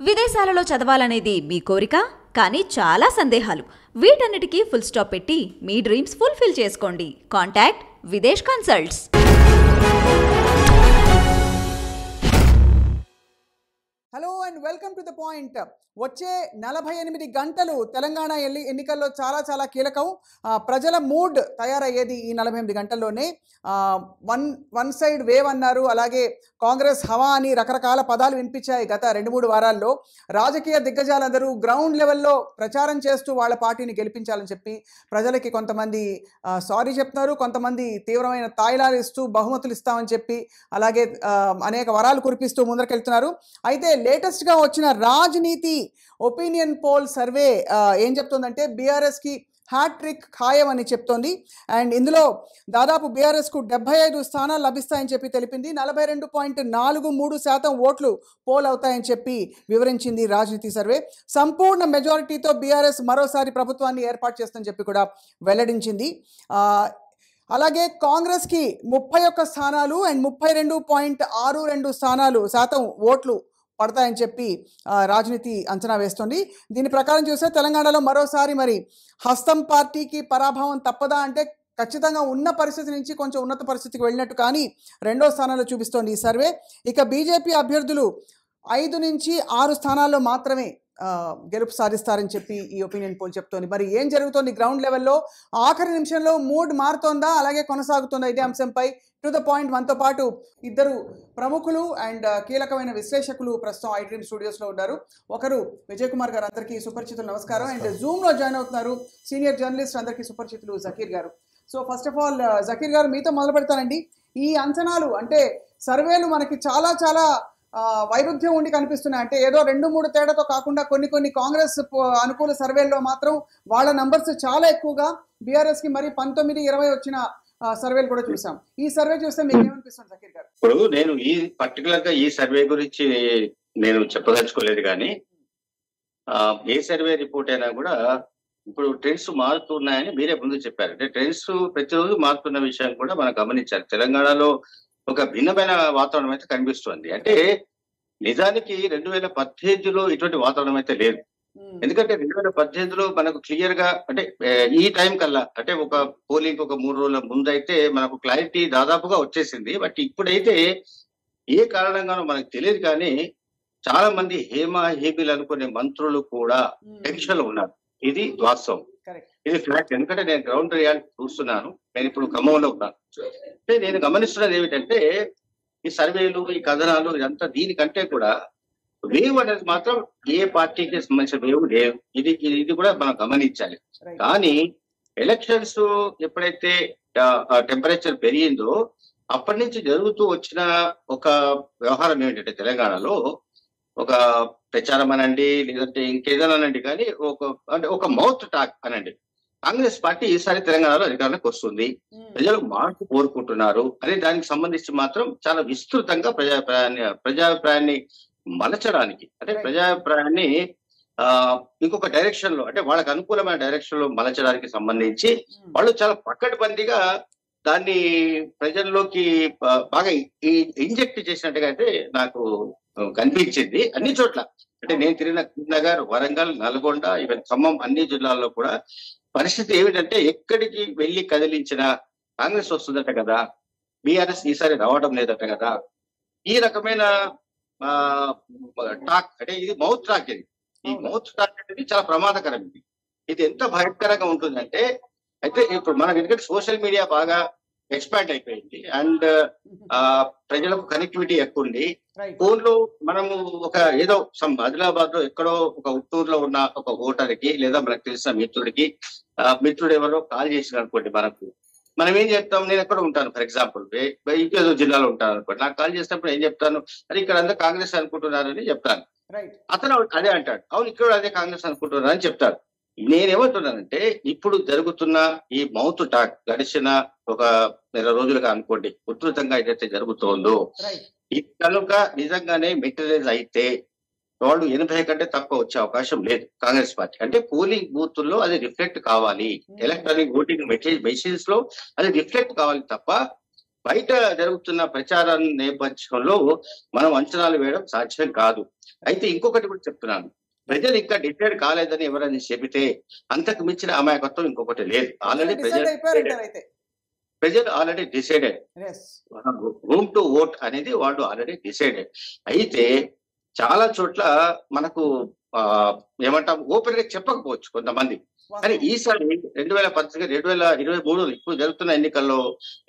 విదేశాలలో చదవాలనేది మీ కోరిక, కానీ చాలా సందేహాలు. వీటన్నిటికీ ఫుల్ స్టాప్ పెట్టి మీ డ్రీమ్స్ ఫుల్ఫిల్ చేసుకోండి. Contact Videsh consults. Hello and welcome to the point. వచ్చే 48 గంటలు తెలంగాణ ఎన్నికల్లో చాలా కీలకం. ప్రజల మూడ్ తయారయ్యేది ఈ 48 గంటల్లోనే. వన్ సైడ్ వేవ్ అన్నారు, అలాగే కాంగ్రెస్ హవా అని రకరకాల పదాలు వినిపించాయి గత 2-3 వారాల్లో. రాజకీయ దిగ్గజాలందరూ గ్రౌండ్ లెవెల్లో ప్రచారం చేస్తూ వాళ్ళ పార్టీని గెలిపించాలని చెప్పి ప్రజలకి కొంతమంది సారీ చెప్తున్నారు, కొంతమంది తీవ్రమైన తాయిలాలు ఇస్తూ బహుమతులు ఇస్తామని చెప్పి అలాగే అనేక వరాలు కురిపిస్తూ ముందరకెళ్తున్నారు. అయితే లేటెస్ట్గా వచ్చిన రాజనీతి ఒపీనియన్ పోల్ సర్వే ఏం చెప్తుందంటే బీఆర్ఎస్కి హ్యాట్రిక్ ఖాయం అని చెప్తోంది. అండ్ ఇందులో దాదాపు బీఆర్ఎస్కు 75 స్థానాలు లభిస్తాయని చెప్పి తెలిపింది. 42.43% ఓట్లు పోల్ అవుతాయని చెప్పి వివరించింది రాజనీతి సర్వే. సంపూర్ణ మెజారిటీతో బీఆర్ఎస్ మరోసారి ప్రభుత్వాన్ని ఏర్పాటు చేస్తుందని చెప్పి కూడా వెల్లడించింది. అలాగే కాంగ్రెస్కి 31 స్థానాలు అండ్ 32.62% ఓట్లు పడతాయని చెప్పి రాజనీతి అంచనా వేస్తుంది. దీని ప్రకారం చూస్తే తెలంగాణలో మరోసారి మరి హస్తం పార్టీకి పరాభవం తప్పదా అంటే ఖచ్చితంగా ఉన్న పరిస్థితి నుంచి కొంచెం ఉన్నత పరిస్థితికి వెళ్ళినట్టు కానీ రెండో స్థానంలో చూపిస్తోంది ఈ సర్వే. ఇక బీజేపీ అభ్యర్థులు 5 నుంచి 6 స్థానాల్లో మాత్రమే గెలుపు సాధిస్తారని చెప్పి ఈ ఒపీనియన్ పోల్ చెప్తోంది. మరి ఏం జరుగుతోంది గ్రౌండ్ లెవెల్లో? ఆఖరి నిమిషంలో మూడ్ మారుతోందా అలాగే కొనసాగుతుందా? ఇదే అంశంపై టు ద పాయింట్ మనతో పాటు ఇద్దరు ప్రముఖులు అండ్ కీలకమైన విశ్లేషకులు ప్రస్తుతం ఐ డ్రీమ్ స్టూడియోస్లో ఉన్నారు. ఒకరు విజయ్ కుమార్ గారు, అందరికీ సుపరిచితులు నమస్కారం. అండ్ జూమ్లో జాయిన్ అవుతున్నారు సీనియర్ జర్నలిస్ట్, అందరికీ సుపరిచితులు జకీర్ గారు. So first of all Zakir గారు, మీతో మొదలు పెడతానండి. ఈ అంచనాలు అంటే సర్వేలు మనకి చాలా వైరుధ్యం ఉండి కనిపిస్తున్నాయి. అంటే ఏదో 2-3 తేడాతో కాకుండా కొన్ని కాంగ్రెస్ అనుకూల సర్వేల్లో మాత్రం వాళ్ళ నంబర్స్ చాలా ఎక్కువగా, బీఆర్ఎస్కి మరి 19-20 వచ్చిన సర్వేలు కూడా చూసాం. ఈ సర్వే చూస్తే మీకు ఏమనిపిస్తుంది జకీర్ గారు? ఇప్పుడు నేను ఈ పర్టికులర్ గా ఈ సర్వే గురించి నేను చెప్పదలుచుకోలేదు, కానీ ఏ సర్వే రిపోర్ట్ అయినా కూడా ఇప్పుడు ట్రెండ్స్ మారుతున్నాయని మీరే ముందు చెప్పారు. అంటే ట్రెండ్స్ ప్రతిరోజు మారుతున్న విషయం కూడా మనం గమనించాలి. తెలంగాణలో ఒక భిన్నమైన వాతావరణం అయితే కనిపిస్తుంది. అంటే నిజానికి 2018లో ఇటువంటి వాతావరణం అయితే లేదు. ఎందుకంటే 2018లో మనకు క్లియర్ గా అంటే ఈ టైం కల్లా అంటే ఒక పోలింగ్ ఒక 3 రోజుల ముందు అయితే మనకు క్లారిటీ దాదాపుగా వచ్చేసింది. బట్ ఇప్పుడైతే ఏ కారణంగానో మనకు తెలియదు, కానీ చాలా మంది హేమీలు అనుకునే మంత్రులు కూడా టెన్షన్ లో ఉన్నారు. ఇది వాస్తవం, ఇది ఫ్యాక్ట్. ఎందుకంటే నేను గ్రౌండ్ రియాలిటీ చూస్తున్నాను. నేను ఇప్పుడు ఖమ్మంలో ఉన్నాను. అంటే నేను గమనిస్తున్నది ఏమిటంటే ఈ సర్వేలు, ఈ కథనాలు, ఇదంతా దీనికంటే కూడా వేవ్ అనేది మాత్రం ఏ పార్టీకి సంబంధించిన వేవ్ లేవు. ఇది కూడా మనం గమనించాలి. కానీ ఎలక్షన్స్ ఎప్పుడైతే టెంపరేచర్ పెరిగిందో అప్పటి నుంచి జరుగుతూ వచ్చిన ఒక వ్యవహారం ఏమిటంటే తెలంగాణలో ఒక ప్రచారం అనండి, లేదంటే ఇంకేదైనా అనండి, కానీ ఒక మౌత్ టాక్ అనండి, కాంగ్రెస్ పార్టీ ఈసారి తెలంగాణలో అధికారంలోకి వస్తుంది, ప్రజలు మార్పు కోరుకుంటున్నారు అనే దానికి సంబంధించి మాత్రం చాలా విస్తృతంగా ప్రజాభిప్రాయాన్ని మలచడానికి, అంటే ప్రజాభిప్రాయాన్ని ఇంకొక డైరెక్షన్ లో, అంటే వాళ్ళకి అనుకూలమైన డైరెక్షన్ లో మలచడానికి సంబంధించి వాళ్ళు చాలా పకడ్బందీగా దాన్ని ప్రజల్లోకి బాగా ఇంజెక్ట్ చేసినట్టుగా అయితే నాకు కనిపించింది అన్ని చోట్ల. అంటే నేను తిరిగిన కరీంనగర్, వరంగల్, నల్గొండ, ఈవెన్ ఖమ్మం, అన్ని జిల్లాల్లో కూడా పరిస్థితి ఏమిటంటే ఎక్కడికి వెళ్ళి కదిలించినా కాంగ్రెస్ వస్తుందట కదా, బీఆర్ఎస్ ఈసారి రావడం లేదట కదా, ఈ రకమైన టాక్. అంటే ఇది మౌత్ టాక్. ఈ మౌత్ టాక్ అనేది చాలా ప్రమాదకరం. ఇది ఎంత భయంకరంగా ఉంటుందంటే, అయితే ఇప్పుడు మనకి ఎందుకంటే సోషల్ మీడియా బాగా ఎక్స్పాండ్ అయిపోయింది అండ్ ప్రజలకు కనెక్టివిటీ ఎక్కువ ఉంది. ఫోన్ లో మనము ఒక ఏదో ఆదిలాబాద్ లో ఎక్కడో ఒక ఉత్తూరులో ఉన్న ఒక ఓటర్కి లేదా మనకు తెలిసిన మిత్రుడు ఎవరో కాల్ చేసిన అనుకోండి, మనం ఏం చెప్తాం? నేను ఎక్కడ ఉంటాను, ఫర్ ఎగ్జాంపుల్ ఇంకేదో జిల్లాలో ఉంటాను అనుకోండి, నాకు కాల్ చేసినప్పుడు ఏం చెప్తాను? అది ఇక్కడ అంతా కాంగ్రెస్ అనుకుంటున్నారని చెప్తాను. అతను అదే అంటాడు, అవును ఇక్కడ అదే కాంగ్రెస్ అనుకుంటున్నారు అని చెప్తాడు. నేనేమంటున్నానంటే ఇప్పుడు జరుగుతున్న ఈ మౌత్ టాక్ గడిచిన ఒక 1 రోజులుగా అనుకోండి ఉధృతంగా ఏదైతే జరుగుతోందో, ఇది కనుక నిజంగానే మెటీరియలైజ్ అయితే వాళ్ళు 80 కంటే తక్కువ వచ్చే అవకాశం లేదు కాంగ్రెస్ పార్టీ. అంటే పోలింగ్ బూతుల్లో అది రిఫ్లెక్ట్ కావాలి, ఎలక్ట్రానిక్ ఓటింగ్ మెషిన్స్ లో అది రిఫ్లెక్ట్ కావాలి తప్ప బయట జరుగుతున్న ప్రచారం నేపథ్యంలో మనం అంచనాలు వేయడం సాధ్యం కాదు. అయితే ఇంకొకటి కూడా చెప్తున్నాను, ప్రజలు ఇంకా డిసైడ్ కాలేదని ఎవరైనా చెబితే అంతకు మించిన అమాయకత్వం ఇంకొకటి లేదు. ఆల్రెడీ ప్రజలు already decided, room to vote అనేది వాళ్ళు ఆల్రెడీ డిసైడెడ్. అయితే చాలా చోట్ల మనకు ఏమంటాం ఓపెన్ గా చెప్పకపోవచ్చు కొంతమంది. కానీ ఈసారి 2019 2023 ఇప్పుడు జరుగుతున్న ఎన్నికల్లో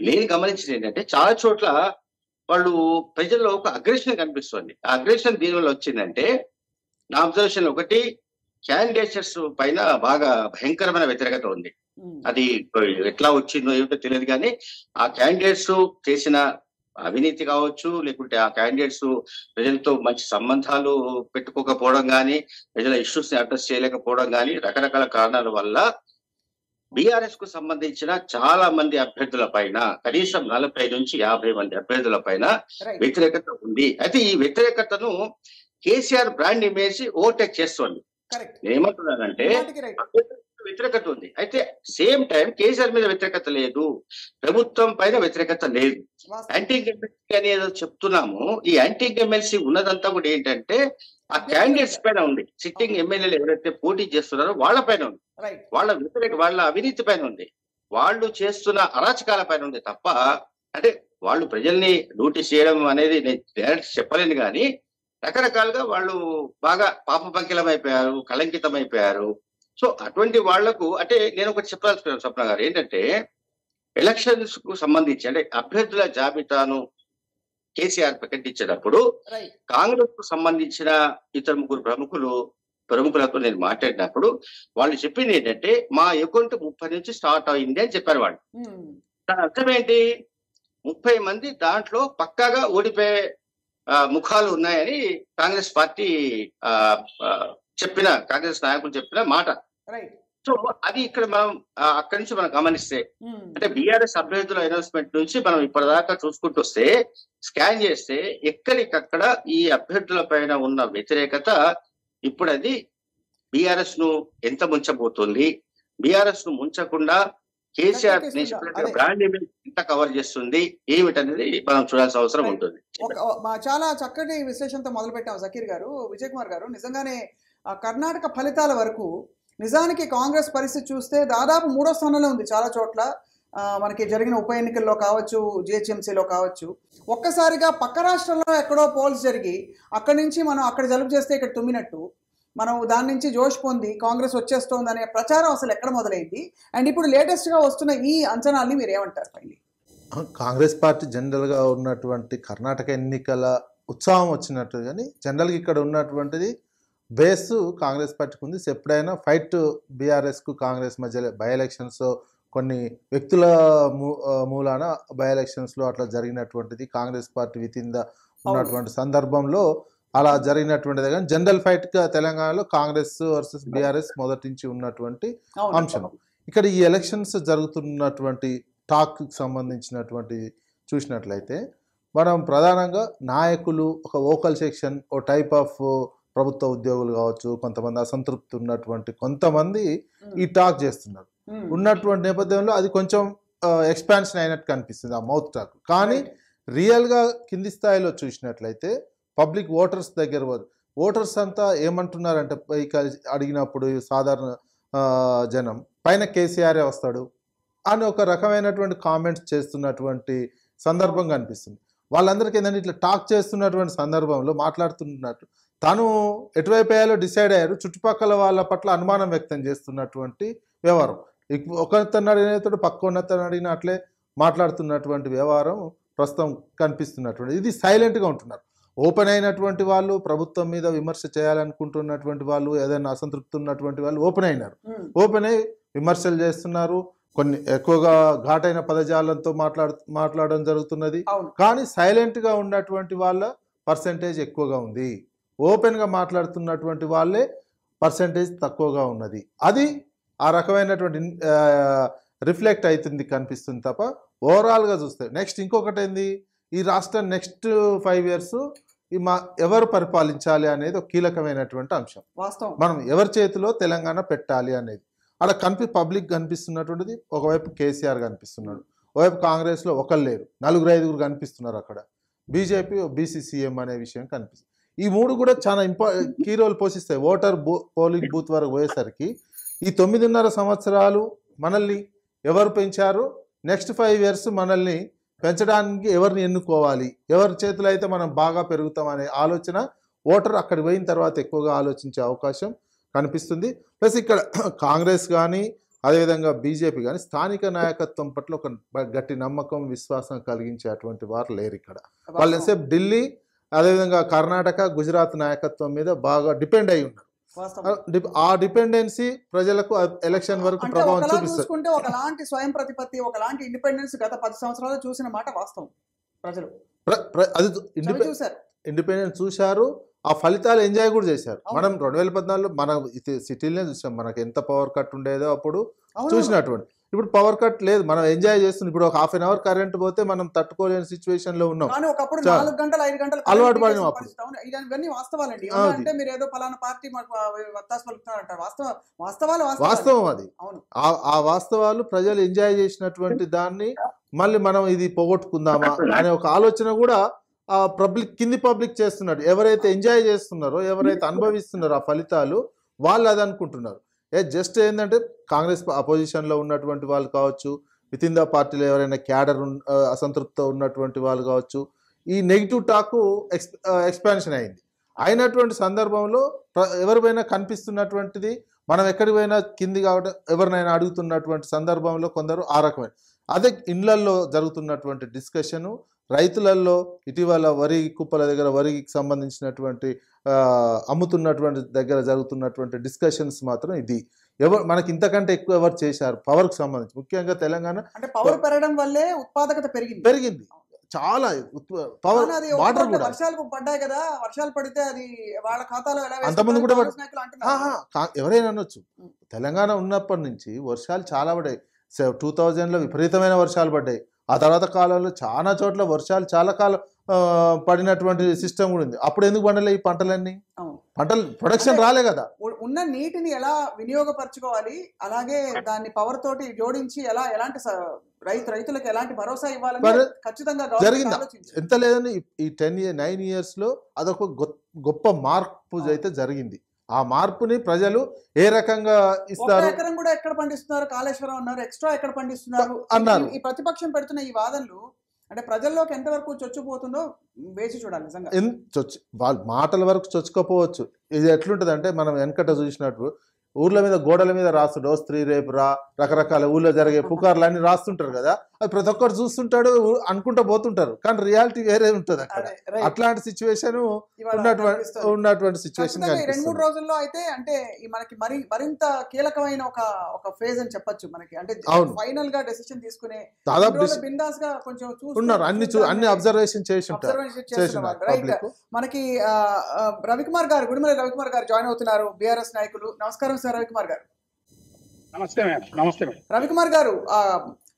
నేను గమనించింది ఏంటంటే చాలా చోట్ల వాళ్ళు ప్రజల్లో ఒక అగ్రెషన్ కనిపిస్తుంది. ఆ అగ్రెషన్ దీని వల్ల వచ్చిందంటే నా అబ్జర్వేషన్ ఒకటి, క్యాండిడేట్స్ పైన బాగా భయంకరమైన వ్యతిరేకత ఉంది. అది ఎట్లా వచ్చిందో ఏమిటో తెలియదు, కానీ ఆ క్యాండిడేట్స్ చేసిన అవినీతి కావచ్చు, లేకుంటే ఆ క్యాండిడేట్స్ ప్రజలతో మంచి సంబంధాలు పెట్టుకోకపోవడం కానీ, ప్రజల ఇష్యూస్ ని అడ్రస్ చేయలేకపోవడం కానీ, రకరకాల కారణాల వల్ల బీఆర్ఎస్ కు సంబంధించిన చాలా మంది అభ్యర్థుల పైన, కనీసం 40 నుంచి 50 మంది అభ్యర్థుల పైన వ్యతిరేకత ఉంది. అయితే ఈ వ్యతిరేకతను కేసీఆర్ బ్రాండ్ ఇమేజ్ ఓవర్టేక్ చేస్తోంది. నేనేమంటున్నానంటే వ్యతిరేకత ఉంది, అయితే సేమ్ టైం కేసీఆర్ మీద వ్యతిరేకత లేదు, ప్రభుత్వం పైన వ్యతిరేకత లేదు. యాంటీ ఇంకమెన్సీ అనేది చెప్తున్నాము. ఈ యాంటీ ఇంకమెన్సీ ఉన్నదంతా కూడా ఏంటంటే ఆ క్యాండిడేట్స్ పైన ఉంది. సిట్టింగ్ ఎమ్మెల్యేలు ఎవరైతే పోటీ చేస్తున్నారో వాళ్ళ పైన ఉంది, వాళ్ళ అవినీతి పైన ఉంది, వాళ్ళు చేస్తున్న అరాచకాల పైన ఉంది తప్ప, అంటే వాళ్ళు ప్రజల్ని నోటీస్ చేయడం అనేది నేను డైరెక్ట్ చెప్పలేను, కానీ రకరకాలుగా వాళ్ళు బాగా పాపపంకిలం అయిపోయారు, కళంకితం అయిపోయారు. సో అటువంటి వాళ్లకు అంటే నేను ఒకటి చెప్పాల్సుకున్నాను స్వప్న గారు, ఏంటంటే ఎలక్షన్స్ కు సంబంధించి అంటే అభ్యర్థుల జాబితాను కేసీఆర్ ప్రకటించేటప్పుడు కాంగ్రెస్ కు సంబంధించిన ఇతర ముగ్గురు ప్రముఖులతో నేను మాట్లాడినప్పుడు వాళ్ళు చెప్పింది ఏంటంటే మా అకౌంట్ 30 నుంచి స్టార్ట్ అయింది అని చెప్పారు వాళ్ళు. దాని అర్థం ఏంటి, 30 మంది దాంట్లో పక్కాగా ఓడిపోయే ముఖాలు ఉన్నాయని కాంగ్రెస్ పార్టీ కాంగ్రెస్ నాయకులు చెప్పిన మాట. సో అది ఇక్కడ మనం అక్కడి నుంచి మనం గమనిస్తే, అంటే బీఆర్ఎస్ అభ్యర్థుల అనౌన్స్మెంట్ నుంచి మనం ఇప్పటిదాకా చూసుకుంటూ వస్తే, స్కాన్ చేస్తే ఎక్కడికక్కడ ఈ అభ్యర్థుల పైన ఉన్న వ్యతిరేకత ఇప్పుడు అది బీఆర్ఎస్ ను ఎంత ముంచబోతుంది, బీఆర్ఎస్ ను ముంచకుండా కేసీఆర్ బ్రాండ్ ఇమేజ్ ఎంత కవర్ చేస్తుంది ఏమిటనేది మనం చూడాల్సిన అవసరం ఉంటుంది. చాలా చక్కటి విశ్లేషణతో మొదలు పెట్టాం జకీర్ గారు. విజయ్ కుమార్ గారు, నిజంగానే కర్ణాటక ఫలితాల వరకు నిజానికి కాంగ్రెస్ పరిస్థితి చూస్తే దాదాపు 3వ స్థానంలో ఉంది చాలా చోట్ల. మనకి జరిగిన ఉప ఎన్నికల్లో కావచ్చు, జిహెచ్ఎంసీలో కావచ్చు, ఒక్కసారిగా పక్క రాష్ట్రంలో ఎక్కడో పోల్స్ జరిగి అక్కడి నుంచి మనం అక్కడ జలుబు చేస్తే ఇక్కడ తుమ్మినట్టు మనం దాని నుంచి జోష్ పొంది కాంగ్రెస్ వచ్చేస్తోంది అనే ప్రచారం అసలు ఎక్కడ మొదలైంది? అండ్ ఇప్పుడు లేటెస్ట్గా వస్తున్న ఈ అంచనాల్ని మీరు ఏమంటారు? కాంగ్రెస్ పార్టీ జనరల్గా ఉన్నటువంటి కర్ణాటక ఎన్నికల ఉత్సాహం వచ్చినట్టు, కానీ జనరల్గా ఇక్కడ ఉన్నటువంటిది బేస్ కాంగ్రెస్ పార్టీకి ఉంది. ఎప్పుడైనా ఫైట్ బీఆర్ఎస్కు కాంగ్రెస్ మధ్య బై ఎలక్షన్స్ కొన్ని వ్యక్తుల మూలాన బై ఎలక్షన్స్లో అట్లా జరిగినటువంటిది కాంగ్రెస్ పార్టీ వితింద ఉన్నటువంటి సందర్భంలో అలా జరిగినటువంటిది. కానీ జనరల్ ఫైట్గా తెలంగాణలో కాంగ్రెస్ వర్సెస్ బీఆర్ఎస్ మొదటి నుంచి ఉన్నటువంటి అంశం. ఇక్కడ ఈ ఎలక్షన్స్ జరుగుతున్నటువంటి టాక్కి సంబంధించినటువంటి చూసినట్లయితే మనం ప్రధానంగా నాయకులు, ఒక వోకల్ సెక్షన్, ఓ టైప్ ఆఫ్ ప్రభుత్వ ఉద్యోగులు కావచ్చు, కొంతమంది అసంతృప్తి ఉన్నటువంటి కొంతమంది ఈ టాక్ చేస్తున్నారు. ఉన్నటువంటి నేపథ్యంలో అది కొంచెం ఎక్స్పాన్షన్ అయినట్టు కనిపిస్తుంది ఆ మౌత్ టాక్. కానీ రియల్గా కింది స్థాయిలో చూసినట్లయితే పబ్లిక్ ఓటర్స్ దగ్గర ఓటర్స్ అంతా ఏమంటున్నారంటే, అడిగినప్పుడు సాధారణ జనం పైన కేసీఆరే వస్తాడు అని ఒక రకమైనటువంటి కామెంట్స్ చేస్తున్నటువంటి సందర్భం కనిపిస్తుంది. వాళ్ళందరికీ ఏంటంటే ఇట్లా టాక్ చేస్తున్నటువంటి సందర్భంలో మాట్లాడుతున్నట్టు తను ఎటువైపు వేయాలో డిసైడ్ అయ్యారు, చుట్టుపక్కల వాళ్ళ పట్ల అనుమానం వ్యక్తం చేస్తున్నటువంటి వ్యవహారం. ఒకరితను అడిగినప్పుడు పక్క ఉన్నతను అడిగిన అట్లే మాట్లాడుతున్నటువంటి వ్యవహారం ప్రస్తుతం కనిపిస్తున్నటువంటి. ఇది సైలెంట్గా ఉంటున్నారు. ఓపెన్ అయినటువంటి వాళ్ళు, ప్రభుత్వం మీద విమర్శ చేయాలనుకుంటున్నటువంటి వాళ్ళు, ఏదైనా అసంతృప్తి ఉన్నటువంటి వాళ్ళు ఓపెన్ అయినారు. ఓపెన్ అయి విమర్శలు చేస్తున్నారు. కొన్ని ఎక్కువగా ఘాటైన పదజాలంతో మాట్లాడడం జరుగుతున్నది. కానీ సైలెంట్గా ఉన్నటువంటి వాళ్ళ పర్సెంటేజ్ ఎక్కువగా ఉంది. ఓపెన్గా మాట్లాడుతున్నటువంటి వాళ్ళే పర్సెంటేజ్ తక్కువగా ఉన్నది. అది ఆ రకమైనటువంటి రిఫ్లెక్ట్ అవుతుంది కనిపిస్తుంది తప్ప ఓవరాల్గా చూస్తే. నెక్స్ట్ ఇంకొకటి ఏంది, ఈ రాష్ట్రం నెక్స్ట్ 5 years ఎవరు పరిపాలించాలి అనేది ఒక కీలకమైనటువంటి అంశం. మనం ఎవరి చేతిలో తెలంగాణ పెట్టాలి అనేది అక్కడ పబ్లిక్ కనిపిస్తున్నటువంటిది. ఒకవైపు కేసీఆర్ కనిపిస్తున్నాడు, ఓవైపు కాంగ్రెస్లో ఒకరు లేరు, 4-5 కనిపిస్తున్నారు అక్కడ. బీజేపీ బీసీ సీఎం అనే విషయం కనిపిస్తుంది. ఈ మూడు కూడా చాలా కీ రోల్ పోషిస్తాయి. ఓటర్ పోలింగ్ బూత్ వరకు పోయేసరికి ఈ 9.5 సంవత్సరాలు మనల్ని ఎవరు పెంచారు, నెక్స్ట్ 5 years మనల్ని పెంచడానికి ఎవరిని ఎన్నుకోవాలి, ఎవరి చేతులు అయితే మనం బాగా పెరుగుతాం అనే ఆలోచన ఓటర్ అక్కడికి పోయిన తర్వాత ఎక్కువగా ఆలోచించే అవకాశం కనిపిస్తుంది. ప్లస్ ఇక్కడ కాంగ్రెస్ కానీ అదేవిధంగా బీజేపీ కానీ స్థానిక నాయకత్వం పట్ల ఒక గట్టి నమ్మకం, విశ్వాసం కలిగించే అటువంటి వారు లేరు ఇక్కడ. వాళ్ళు ఎంతసేపు ఢిల్లీ, అదేవిధంగా కర్ణాటక, గుజరాత్ నాయకత్వం మీద బాగా డిపెండ్ అయి ఉన్నారు. ఆ డిపెండెన్సీ ప్రజలకు ఎలక్షన్ వరకు ప్రభావం చూపిస్తుంది. ఒకలాంటి స్వయం ప్రతిపత్తి, ఒకలాంటి ఇండిపెండెన్స్ గత 10 సంవత్సరాలు చూసిన మాట వాస్తవం. ప్రజలు అది ఇండిపెండెన్స్ చూశారు, ఆ ఫలితాలు ఎంజాయ్ కూడా చేశారు. మనం 2014లో మన సిటీలోనే చూసాం, మనకు ఎంత పవర్ కట్ ఉండేదో అప్పుడు చూసినటువంటి. ఇప్పుడు పవర్ కట్ లేదు, మనం ఎంజాయ్ చేస్తున్నాం. ఇప్పుడు ఒక 1/2 hour కరెంట్ పోతే మనం తట్టుకోలేని సిచ్యువేషన్ లో ఉన్నాం. అలవాటు పడినాం. అప్పుడు ఇవన్నీ వాస్తవాలండి. అంటే మీరు ఏదో పలానా పార్టీ వాస్తవం అది. ఆ వాస్తవాలు ప్రజలు ఎంజాయ్ చేసినటువంటి దాన్ని మళ్ళీ మనం ఇది పోగొట్టుకుందామా అనే ఒక ఆలోచన కూడా ఆ కింది పబ్లిక్ చేస్తున్నాడు. ఎవరైతే ఎంజాయ్ చేస్తున్నారో, ఎవరైతే అనుభవిస్తున్నారో ఆ ఫలితాలు, వాళ్ళు అది అనుకుంటున్నారు. జస్ట్ ఏంటంటే కాంగ్రెస్ అపోజిషన్లో ఉన్నటువంటి వాళ్ళు కావచ్చు, విత్ ఇన్ ద పార్టీలో ఎవరైనా క్యాడర్ అసంతృప్తితో ఉన్నటువంటి వాళ్ళు కావచ్చు, ఈ నెగిటివ్ టాక్ ఎక్స్పాన్షన్ అయింది. అయినటువంటి సందర్భంలో ఎవరిపైనా కనిపిస్తున్నటువంటిది, మనం ఎక్కడికి పోయినా కింది కావడం ఎవరినైనా అడుగుతున్నటువంటి సందర్భంలో కొందరు ఆ రకమైన అదే ఇండ్లల్లో జరుగుతున్నటువంటి డిస్కషను, రైతులలో ఇటీవల వరి కుప్పల దగ్గర వరికి సంబంధించినటువంటి అమ్ముతున్నటువంటి దగ్గర జరుగుతున్నటువంటి డిస్కషన్స్ మాత్రం ఇది. మనకి ఇంతకంటే ఎక్కువ ఎవరు చేశారు పవర్కి సంబంధించి, ముఖ్యంగా తెలంగాణ. అంటే పవర్ పెరగడం వల్లే ఉత్పాదకత పెరిగింది చాలా. పవర్ వాటర్ కూడా వర్షాలు పడ్డాయి కదా, వర్షాలు పడితే అది వాళ్ళ ఖాతాలో అంతమంది కూడా ఎవరైనా అనొచ్చు. తెలంగాణ ఉన్నప్పటి నుంచి వర్షాలు చాలా పడ్డాయి. 2000లో విపరీతమైన వర్షాలు పడ్డాయి. ఆ తర్వాత కాలంలో చాలా చోట్ల వర్షాలు చాలా కాలం పడినటువంటి సిస్టమ్ కూడా ఉంది. అప్పుడు ఎందుకు పండలే ఈ పంటలన్నీ? పంటలు ప్రొడక్షన్ రాలే కదా. ఉన్న నీటిని ఎలా వినియోగపరచుకోవాలి, అలాగే దాన్ని పవర్ తోటి జోడించి ఎలాంటి రైతులకు ఎలాంటి భరోసా ఇవ్వాలని ఖచ్చితంగా జరిగిందా? ఎంత లేదని ఈ 9 years లో అదొక గొప్ప మార్పు అయితే జరిగింది. ఆ మార్పుని ప్రజలు ఏ రకంగా ఇస్తారు? ఎకరం కూడా ఎక్కడ పండిస్తున్నారు, కాళేశ్వరం అన్నారు, ఎక్స్ట్రా ఎక్కడ పండిస్తున్నారు అన్నారు. ఈ ప్రతిపక్షం పెడుతున్న ఈ వాదనలు అంటే ప్రజల్లోకి ఎంతవరకు చొచ్చుపోతుందో వేసి చూడాలి. నిజంగా వాళ్ళ మాటల వరకు చొచ్చుకోపోవచ్చు. ఇది ఎట్లుంటది అంటే, మనం వెనకట చూసినట్టు ఊర్ల మీద గోడల మీద రాస్తుంటే ఓ స్త్రీ రేపు రకరకాల ఊళ్ళో జరిగే పుకార్లు అన్ని రాస్తుంటారు కదా, అది ప్రతి ఒక్కరు చూస్తుంటాడు, అనుకుంటూ పోతుంటారు. కానీ రియాలిటీ వేరే ఉంటుంది అక్కడ. అట్లాంటి సిచ్యువేషన్ ఉన్నటువంటి సిచ్యువేషన్ 2-3 రోజుల్లో అయితే అంటే మనకి మరింత కీలకమైన ఒక ఫేజ్ అని చెప్పొచ్చు మనకి. అంటే ఫైనల్ గా డెసిషన్ తీసుకునే దాదాపు బిందాస్ గా కొంచెం చూస్తున్నారు, అన్ని అబ్జర్వేషన్ చేసి మనకి రవికుమార్ గారు, గుడిమల రవికుమార్ గారు జాయిన్ అవుతున్నారు, బీఆర్ఎస్ నాయకులు. నమస్కారం సార్ రవికుమార్ గారు. నమస్తే రవికుమార్ గారు,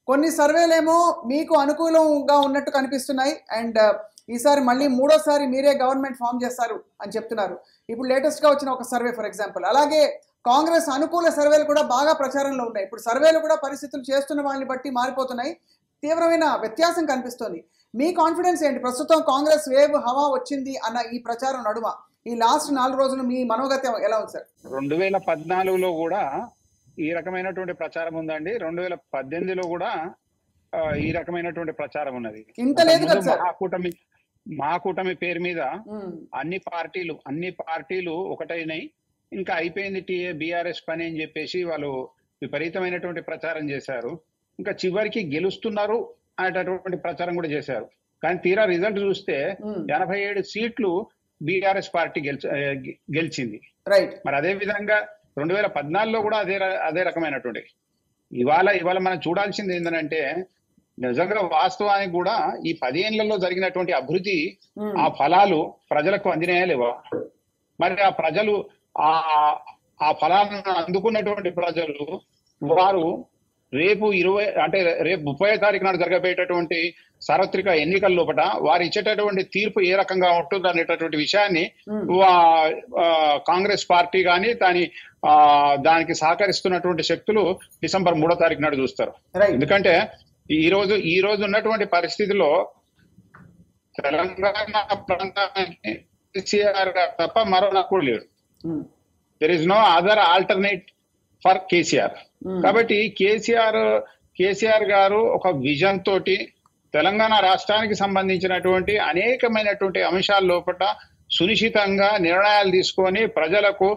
కొన్ని సర్వేలేమో మీకు అనుకూలంగా ఉన్నట్టు కనిపిస్తున్నాయి. అండ్ ఈసారి మళ్ళీ 3వసారి మీరే గవర్నమెంట్ ఫామ్ చేస్తారు అని చెప్తున్నారు. ఇప్పుడు లేటెస్ట్ గా వచ్చిన ఒక సర్వే ఫర్ ఎగ్జాంపుల్. అలాగే కాంగ్రెస్ అనుకూల సర్వేలు కూడా బాగా ప్రచారంలో ఉన్నాయి. ఇప్పుడు సర్వేలు కూడా పరిస్థితులు చేస్తున్న వాళ్ళని బట్టి మారిపోతున్నాయి. తీవ్రమైన వ్యత్యాసం కనిపిస్తోంది. మీ కాన్ఫిడెన్స్ ఏంటి? ప్రస్తుతం కాంగ్రెస్ వేవ్ హవా వచ్చింది అన్న ఈ ప్రచారం నడుమ ఈ లాస్ట్ 4 రోజులు మీ మనోగతం ఎలా ఉంది సార్? 2014లో కూడా ఈ రకమైనటువంటి ప్రచారం ఉందండి. 2018లో కూడా ఈ రకమైనటువంటి ప్రచారం ఉన్నది. ఇంత లేదు కదా సార్. మా కూటమి పేరు మీద అన్ని పార్టీలు ఒకటైనాయి. ఇంకా అయిపోయింది బీఆర్ఎస్ పని అని చెప్పేసి వాళ్ళు విపరీతమైనటువంటి ప్రచారం చేశారు. ఇంకా చివరికి గెలుస్తున్నారు అనేటటువంటి ప్రచారం కూడా చేశారు. కానీ తీరా రిజల్ట్ చూస్తే 87 సీట్లు బీఆర్ఎస్ పార్టీ గెలిచింది. మరి అదే విధంగా 2014లో కూడా అదే రకమైనటువంటి ఇవాళ మనం చూడాల్సింది ఏంటంటే, నిజంగా వాస్తవానికి కూడా ఈ 10 ఏళ్లలో జరిగినటువంటి అభివృద్ధి ఆ ఫలాలు ప్రజలకు అందినాయా లేవా? మరి ఆ ప్రజలు ఆ ఫలాలను అందుకున్నటువంటి ప్రజలు వారు రేపు 30వ తారీఖు నాడు జరగబోయేటటువంటి సార్వత్రిక ఎన్నికల లోపల వారు ఇచ్చేటటువంటి తీర్పు ఏ రకంగా ఉంటుంది అనేటటువంటి విషయాన్ని కాంగ్రెస్ పార్టీ కానీ దానికి సహకరిస్తున్నటువంటి శక్తులు డిసెంబర్ 3వ తారీఖు నాడు చూస్తారు. ఎందుకంటే ఈ రోజు ఉన్నటువంటి పరిస్థితిలో తెలంగాణ ప్రాంతానికి కేసీఆర్ గారు తప్ప మరో నాకు లేడు. There is no other alternate for KCR. కాబట్టి కేసీఆర్ గారు ఒక విజన్ తోటి తెలంగాణ రాష్ట్రానికి సంబంధించినటువంటి అనేకమైనటువంటి అంశాల లోపల సునిశ్చితంగా నిర్ణయాలు తీసుకొని ప్రజలకు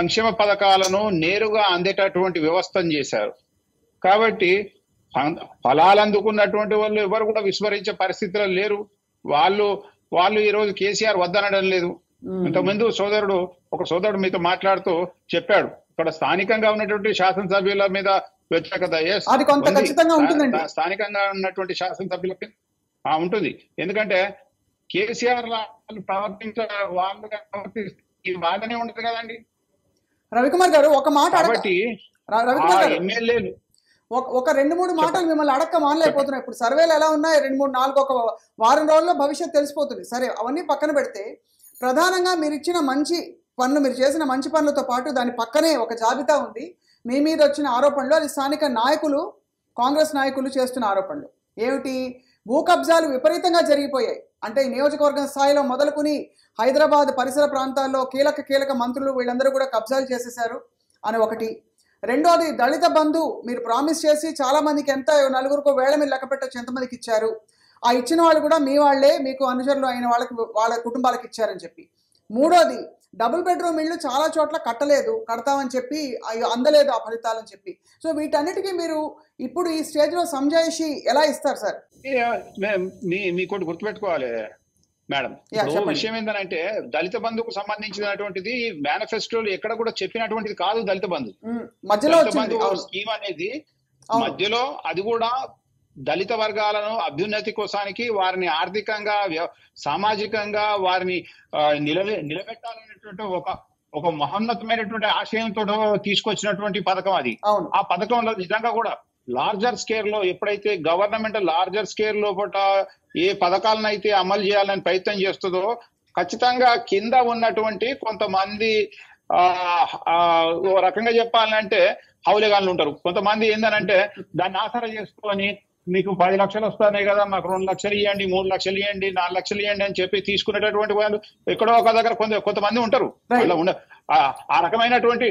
సంక్షేమ పథకాలను నేరుగా అందేటటువంటి వ్యవస్థను చేశారు. కాబట్టి ఫలాలు అందుకున్నటువంటి వాళ్ళు ఎవరు కూడా విస్మరించే పరిస్థితిలో లేరు. వాళ్ళు ఈ రోజు కేసీఆర్ వద్దనడం లేదు. ఇంతకుముందు ఒక సోదరుడు మీతో మాట్లాడుతూ చెప్పాడు, ఇక్కడ స్థానికంగా ఉన్నటువంటి శాసనసభ్యుల మీద వ్యతిరేకత స్థానికంగా ఉన్నటువంటి శాసనసభ్యులకి ఉంటుంది. ఎందుకంటే కేసీఆర్ వాళ్ళు ఈ బాధనే ఉంటుంది కదండి. రవికుమార్ గారు ఒక మాట కాబట్టి ఎమ్మెల్యేలు ఒక 2-3 మాటలు మిమ్మల్ని అడక్క మానలేకపోతున్నాయి. ఇప్పుడు సర్వేలు ఎలా ఉన్నాయి, 2-3-4 ఒక వారం రోజుల్లో భవిష్యత్తు తెలిసిపోతుంది. సరే, అవన్నీ పక్కన పెడితే ప్రధానంగా మీరు ఇచ్చిన మంచి పనులు, మీరు చేసిన మంచి పనులతో పాటు దాని పక్కనే ఒక జాబితా ఉంది. మీ మీద వచ్చిన ఆరోపణలు, అది స్థానిక నాయకులు, కాంగ్రెస్ నాయకులు చేస్తున్న ఆరోపణలు ఏమిటి? భూ కబ్జాలు విపరీతంగా జరిగిపోయాయి. అంటే ఈ నియోజకవర్గం స్థాయిలో మొదలుకుని హైదరాబాద్ పరిసర ప్రాంతాల్లో కీలక మంత్రులు వీళ్ళందరూ కూడా కబ్జాలు చేసేశారు అని ఒకటి. రెండోది, దళిత బంధు మీరు ప్రామిస్ చేసి చాలా మందికి ఎంత 4 వేల మీద లెక్క పెట్టచ్చు ఎంతమందికి ఇచ్చారు, ఆ ఇచ్చిన వాళ్ళు కూడా మీ వాళ్లే, మీకు అనుచరులు అయిన వాళ్ళ కుటుంబాలకు ఇచ్చారని చెప్పి. మూడోది, డబుల్ బెడ్రూమ్ ఇళ్ళు చాలా చోట్ల కడతామని చెప్పి అందలేదు ఆ ఫలితాలని చెప్పి. సో వీటన్నిటికీ మీరు ఇప్పుడు ఈ స్టేజ్లో సంజాయిషి ఎలా ఇస్తారు సార్? మీకోటి గుర్తుపెట్టుకోవాలి మేడం, విషయం ఏంటంటే దళిత బంధుకు సంబంధించినటువంటిది మేనిఫెస్టోలు ఎక్కడ కూడా చెప్పినటువంటిది కాదు. దళిత బంధు స్కీమ్ అనేది మధ్యలో అది కూడా దళిత వర్గాలను అభ్యున్నతి కోసానికి, వారిని ఆర్థికంగా సామాజికంగా వారిని నిలబెట్టాలనేటువంటి ఒక మహోన్నతమైనటువంటి ఆశయంతో తీసుకొచ్చినటువంటి పథకం అది. ఆ పథకంలో నిజంగా కూడా లార్జర్ స్కేల్ లో ఎప్పుడైతే గవర్నమెంట్ లార్జర్ స్కేల్ లోపల ఏ పథకాలను అయితే అమలు చేయాలని ప్రయత్నం చేస్తుందో ఖచ్చితంగా కింద ఉన్నటువంటి కొంతమంది ఓ రకంగా చెప్పాలంటే హౌలేగాళ్ళు ఉంటారు. కొంతమంది ఏందనంటే దాన్ని ఆసరా చేసుకొని మీకు 10 లక్షలు వస్తున్నాయి కదా, మాకు 2 లక్షలు ఇవ్వండి, 3 లక్షలు ఇవ్వండి, 4 లక్షలు ఇవ్వండి అని చెప్పి తీసుకునేటటువంటి వాళ్ళు ఎక్కడో ఒక దగ్గర కొంతమంది ఉంటారు. ఆ రకమైనటువంటి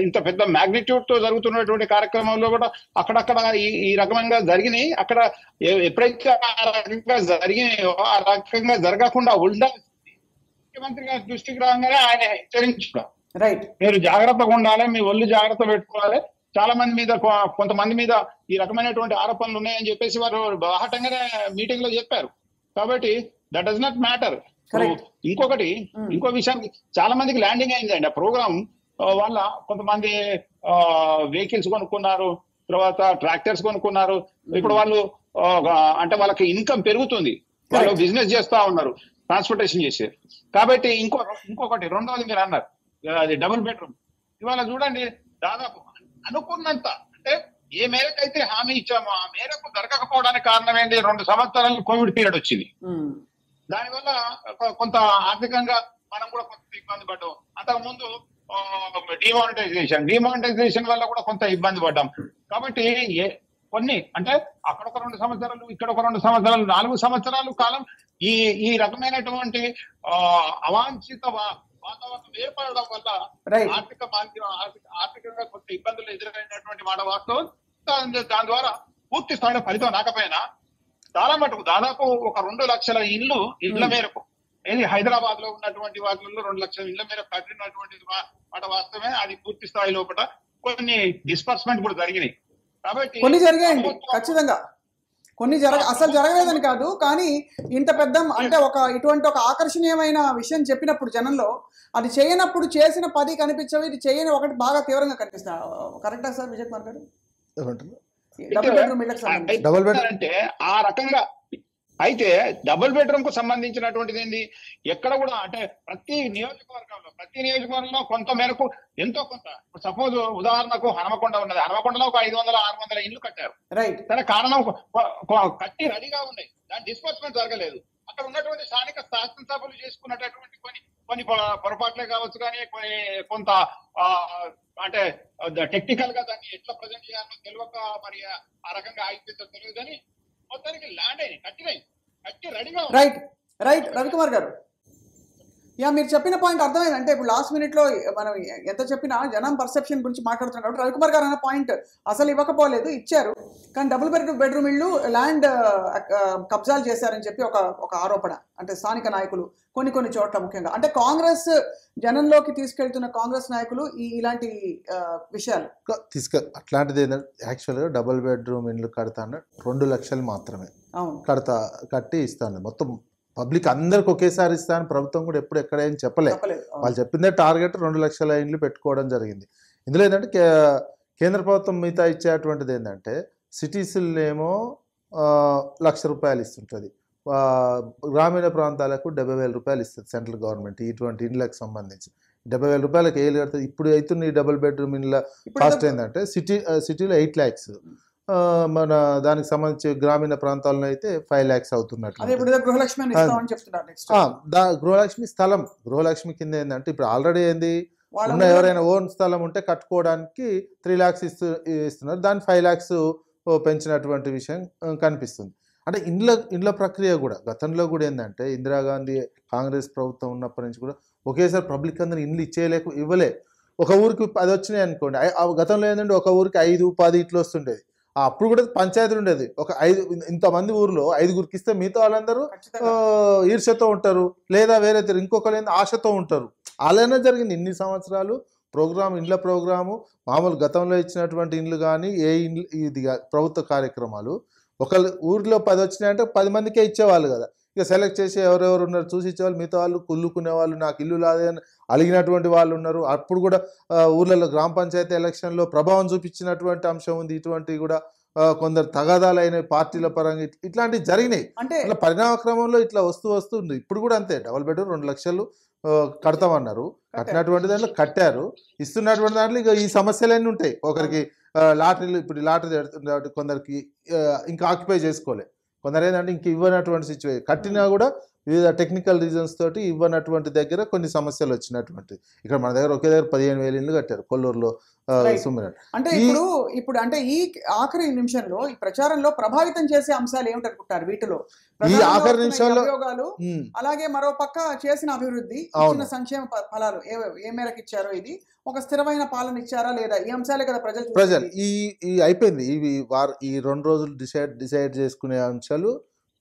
ఇంత పెద్ద మ్యాగ్నిట్యూడ్ తో జరుగుతున్నటువంటి కార్యక్రమంలో కూడా అక్కడక్కడ ఈ రకమంగా జరిగినాయి. అక్కడ ఎప్పుడైతే ఆ రకంగా జరిగినాయో ఆ రకంగా జరగకుండా ఉండాల్సింది ముఖ్యమంత్రి గారి దృష్టికి రాగానే ఆయన హెచ్చరించడం, మీరు జాగ్రత్తగా ఉండాలి, మీ ఒళ్ళు జాగ్రత్త పెట్టుకోవాలి, చాలా మంది మీద కొంతమంది మీద ఈ రకమైనటువంటి ఆరోపణలు ఉన్నాయని చెప్పేసి వారు బాహటంగానే మీటింగ్ లో చెప్పారు. కాబట్టి దట్ డస్ నాట్ మ్యాటర్. ఇంకో విషయం, చాలా మందికి ల్యాండింగ్ అయిందండి ఆ ప్రోగ్రామ్ వల్ల. కొంతమంది వెహికల్స్ కొనుక్కున్నారు, తర్వాత ట్రాక్టర్స్ కొనుక్కున్నారు. ఇప్పుడు వాళ్ళు అంటే వాళ్ళకి ఇన్కమ్ పెరుగుతుంది, వాళ్ళు బిజినెస్ చేస్తా ఉన్నారు, ట్రాన్స్పోర్టేషన్ చేసేది. కాబట్టి ఇంకొకటి రెండవది మీరు అన్నారు అది డబుల్ బెడ్రూమ్. ఇవాళ చూడండి, దాదాపు అనుకున్నంత అంటే ఏ మేరకు అయితే హామీ ఇచ్చామో ఆ మేరకు దొరకకపోవడానికి కారణం ఏంటి? 2 సంవత్సరాలు కోవిడ్ పీరియడ్ వచ్చింది. దానివల్ల కొంత ఆర్థికంగా మనం కూడా కొంత ఇబ్బంది పడ్డాం. అంతకుముందు డిమానిటైజేషన్ వల్ల కూడా కొంత ఇబ్బంది పడ్డాం. కాబట్టి కొన్ని అంటే అక్కడ ఒక 2 సంవత్సరాలు, ఇక్కడ ఒక 2 సంవత్సరాలు, 4 సంవత్సరాల కాలం ఈ రకమైనటువంటి అవాంఛిత వాతావరణం ఏర్పడడం వల్ల ఆర్థికంగా కొంత ఇబ్బందులు ఎదురైనటువంటి మాట వాస్తవం. దాని ద్వారా పూర్తి స్థాయిలో ఫలితం రాకపోయినా చాలా మటుకు దాదాపు ఒక 2 లక్షల ఇళ్ల మేరకు ఏది హైదరాబాద్ లో ఉన్నటువంటి వాటిల్లో 2 లక్షల ఇళ్ల మేరకు కట్టినటువంటి మాట వాస్తవమే. అది పూర్తి స్థాయి లోపల కొన్ని డిస్పర్స్మెంట్ కూడా జరిగినాయి. కాబట్టి కొన్ని జరిగాయండి, ఖచ్చితంగా కొన్ని అసలు జరగలేదని కాదు, కానీ ఇంత పెద్ద అంటే ఇటువంటి ఒక ఆకర్షణీయమైన విషయం చెప్పినప్పుడు జనంలో అది చేయనప్పుడు చేసిన 10 కనిపించవు, ఇది చేయని ఒకటి బాగా తీవ్రంగా కనిపిస్తా. కరెక్టా సార్ విజయ్ కుమార్ గారు? డబుల్ బెడ్రూమ్ అంటే ఆ రకంగా అయితే డబుల్ బెడ్రూమ్ కు సంబంధించినటువంటిది ఏంది ఎక్కడ కూడా అంటే ప్రతి నియోజకవర్గంలో కొంత మేరకు ఎంతో కొంత. సపోజ్ ఉదాహరణకు హనుమకొండ ఉన్నది, హనుమకొండలో ఒక 500-600 ఇళ్లు కట్టారు. దాని కారణం కట్టి రెడీగా ఉన్నాయి, దాని డిస్బర్స్మెంట్ జరగలేదు. అక్కడ ఉన్నటువంటి స్థానిక శాసనసభలు చేసుకున్నటువంటి కొన్ని పొరపాట్లే కావచ్చు, కానీ కొంత అంటే టెక్నికల్ గా దాన్ని ఎట్లా ప్రజెంట్ చేయాలో తెలియక మరి ఆ రకంగా ఆగిపోతుందో తెలియదు కానీ మొత్తానికి ల్యాండ్ అయినాయి, కట్టి రెడీగా రైట్ రైట్ రవికుమార్ గారు, యా మీరు చెప్పిన పాయింట్ అర్థమైంది. అంటే ఇప్పుడు లాస్ట్ మినిట్ లో మనం ఎంత చెప్పినా జనం పర్సెప్షన్ గురించి మాట్లాడుతున్నాం కాబట్టి రవికుమార్ గారు అన్న పాయింట్ అసలు ఇవ్వకపోలేదు, ఇచ్చారు. కానీ డబుల్ బెడ్రూమ్ ఇళ్ళు ల్యాండ్ కబ్జాలు చేశారని చెప్పి ఒక ఆరోపణ. అంటే స్థానిక నాయకులు కొన్ని చోట్ల ముఖ్యంగా అంటే కాంగ్రెస్ జనంలోకి తీసుకెళ్తున్న కాంగ్రెస్ నాయకులు ఇలాంటి విషయాలు అట్లాంటిది ఏంటంటే యాక్చువల్గా డబుల్ బెడ్రూమ్ ఇళ్ళు కడతాను 2 లక్షలు మాత్రమే కట్టి ఇస్తాను. మొత్తం పబ్లిక్ అందరికి ఒకేసారి ఇస్తాను ప్రభుత్వం కూడా ఎప్పుడు ఎక్కడేం చెప్పలేదు. వాళ్ళు చెప్పిందే టార్గెట్ 2 లక్షల ఇండ్లు పెట్టుకోవడం జరిగింది. ఇందులో ఏంటంటే కేంద్ర ప్రభుత్వం మిగతా ఇచ్చేటువంటిది ఏంటంటే సిటీస్లో 1,00,000 రూపాయలు ఇస్తుంటుంది, గ్రామీణ ప్రాంతాలకు 70,000 రూపాయలు ఇస్తుంది సెంట్రల్ గవర్నమెంట్. ఇటువంటి ఇండ్లకు సంబంధించి 70,000 రూపాయలకు ఏళ్ళు కడుతుంది. ఇప్పుడు అవుతున్న ఈ డబుల్ బెడ్రూమ్ ఇండ్ల కాస్ట్ ఏంటంటే సిటీలో 8 lakhs, మన దానికి సంబంధించి గ్రామీణ ప్రాంతాల్లో అయితే 5 lakhs అవుతున్నట్లు. గృహలక్ష్మి స్థలం, గృహలక్ష్మి కింద ఏంటంటే ఇప్పుడు ఆల్రెడీ ఏంది ఉన్న ఎవరైనా ఓన్ స్థలం ఉంటే కట్టుకోవడానికి 3 lakhs ఇస్తున్నారు, దాన్ని 5 lakhs పెంచినటువంటి విషయం కనిపిస్తుంది. అంటే ఇండ్ల ప్రక్రియ కూడా గతంలో కూడా ఏంటంటే ఇందిరాగాంధీ కాంగ్రెస్ ప్రభుత్వం ఉన్నప్పటి నుంచి కూడా ఒకేసారి పబ్లిక్ అందరూ ఇండ్లు ఇవ్వలే. ఒక ఊరికి 10 వచ్చినాయి అనుకోండి, గతంలో ఏంటంటే ఒక ఊరికి 5, 10 ఇట్లు వస్తుండేది. అప్పుడు కూడా పంచాయతీలు ఉండేది, ఒక 5 ఇంతమంది ఊర్లో 5గురికి ఇస్తే మిగతా వాళ్ళందరూ ఈర్ష్యతో ఉంటారు, లేదా వేరే ఇంకొకరు ఆశతో ఉంటారు. అలానే జరిగింది ఇన్ని సంవత్సరాలు ఇండ్ల ప్రోగ్రాము. మామూలు గతంలో ఇచ్చినటువంటి ఇండ్లు కానీ ఇండ్లు ఇది ప్రభుత్వ కార్యక్రమాలు ఒక ఊర్లో 10 వచ్చినాయంటే 10 మందికే ఇచ్చేవాళ్ళు కదా. ఇక సెలెక్ట్ చేసి ఎవరెవరు ఉన్నారు చూసి ఇచ్చేవాళ్ళు, మిగతా వాళ్ళు కుళ్ళుకునే వాళ్ళు, నాకు ఇల్లు లాదే అని అలిగినటువంటి వాళ్ళు ఉన్నారు. అప్పుడు కూడా ఊర్లలో గ్రామ పంచాయతీ ఎలక్షన్లో ప్రభావం చూపించినటువంటి అంశం ఉంది. ఇటువంటివి కూడా కొందరు తగాదాలైన పార్టీల పరంగా ఇట్లాంటివి జరిగినాయి. అంటే పరిణామక్రమంలో ఇట్లా వస్తుంది. ఇప్పుడు కూడా అంతే, డబుల్ బెడ్రూమ్ 2 లక్షలు కడతామన్నారు, కట్టినటువంటి దాంట్లో కట్టారు, ఇస్తున్నటువంటి దాంట్లో ఇక ఈ సమస్యలన్నీ ఉంటాయి. ఒకరికి లాటరీలు, ఇప్పుడు లాటరీ కొందరికి ఇంకా ఆక్యుపై చేసుకోలే, కొందరు ఏంటంటే ఇంక ఇవ్వనటువంటి సిచ్యువేషన్, కట్టినా కూడా వివిధ టెక్నికల్ రీజన్స్ తోటి ఇవ్వనటువంటి దగ్గర కొన్ని సమస్యలు వచ్చినటువంటి. ఇక్కడ మన దగ్గర ఒకే దగ్గర 15,000 ఇళ్ళు కట్టారు కొల్లూరులో సుమిరన్. అంటే ఇప్పుడు అంటే ఈ ఆఖరి నిమిషంలో ఈ ప్రచారంలో ప్రభావితం చేసే అంశాలు ఏమిటనుకుంటారు వీటిలో? ఈ ఆఖరి నిమిషంలో అలాగే మరో పక్క చేసిన అభివృద్ధి, ఇచ్చిన సంక్షేమ ఫలాలు ఏ మేరకు ఇచ్చారో, ఇది ఒక స్థిరమైన పాలన ఇచ్చారా లేదా, ఈ అంశాలే కదా ప్రజలు ఈ అయిపోయింది. ఈ 2 రోజులు డిసైడ్ చేసుకునే అంశాలు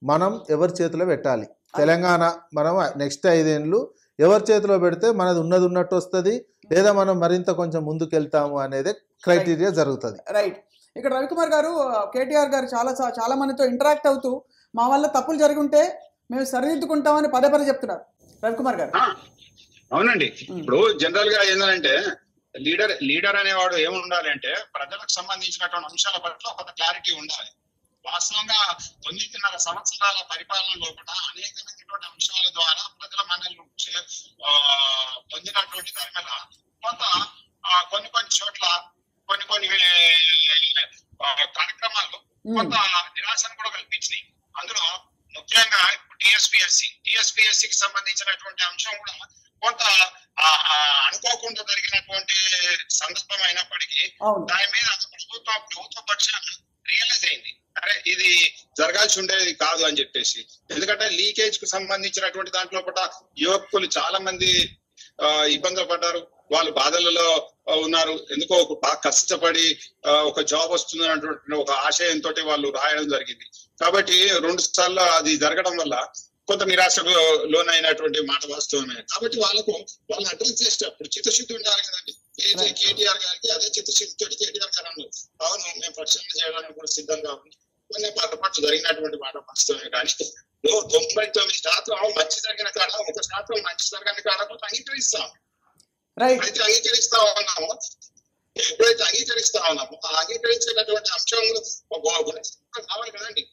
మనం ఎవరి చేతిలో పెట్టాలి. తెలంగాణ మనం నెక్స్ట్ 5 ఏళ్ళు ఎవరి చేతిలో పెడితే మనది ఉన్నట్టు వస్తుంది, లేదా మనం మరింత కొంచెం ముందుకు వెళ్తాము అనేది క్రైటీరియా జరుగుతుంది. రైట్. ఇక్కడ రవికుమార్ గారు, కేటీఆర్ గారు చాలా మందితో ఇంటరాక్ట్ అవుతూ మా వల్ల తప్పులు జరిగి ఉంటే మేము సరిదిద్దుకుంటామని పదే చెప్తున్నారు రవికుమార్ గారు. అవునండి. ఇప్పుడు జనరల్ గా ఏంటంటే లీడర్ అనేవాడు ఏముండాలి అంటే ప్రజలకు సంబంధించినటువంటి అంశాల పట్ల కొంత క్లారిటీ ఉండాలి. వాస్తవంగా 9.5 సంవత్సరాల పరిపాలన లోపల అనేకమైనటువంటి అంశాల ద్వారా ప్రజల మన్ననలు పొందినటువంటి ధర్మల కొంత కొన్ని చోట్ల కొన్ని కార్యక్రమాలు కొంత నిరాశను కూడా కల్పించినాయి. అందులో ముఖ్యంగా టిఎస్పిఎస్సికి సంబంధించినటువంటి అంశం కూడా కొంత అనుకోకుండా జరిగినటువంటి సందర్భం అయినప్పటికీ దాని మీద ప్రభుత్వ పక్షాన్ని రియలైజ్ అయింది, అరే ఇది జరగాల్సి ఉండేది కాదు అని చెప్పేసి. ఎందుకంటే లీకేజ్ కు సంబంధించినటువంటి దాంట్లో యువకులు చాలా మంది ఇబ్బందులు పడ్డారు, వాళ్ళు బాధలలో ఉన్నారు. ఎందుకో బాగా కష్టపడి ఒక జాబ్ వస్తుంది అన్నటువంటి ఒక ఆశయంతో వాళ్ళు రాయడం జరిగింది. కాబట్టి 2 సార్లు అది జరగడం వల్ల కొంత నిరాశకు లోనైనటువంటి మాట వాస్తవమే. కాబట్టి వాళ్ళు అడ్రస్ చేసేటప్పుడు చిత్తశుద్ధి ఉండాలి కదండి. కేటీఆర్ గారికి అదే చిత్తశుద్ధితో కేటీఆర్ గారు అవును మేము ప్రక్షాళన చేయడానికి కూడా సిద్ధంగా ఉంది, కొన్ని పొరపాటు జరిగినటువంటి మాట వాస్తవమే. కానీ 99% మంచి జరిగిన కాడ 1% మంచి జరగని కాడ కూడా అంగీకరిస్తాం. ఎప్పుడైతే అంగీకరిస్తా ఉన్నామో ఆ అంగీకరించేటటువంటి అంశం కావాలి కదండి.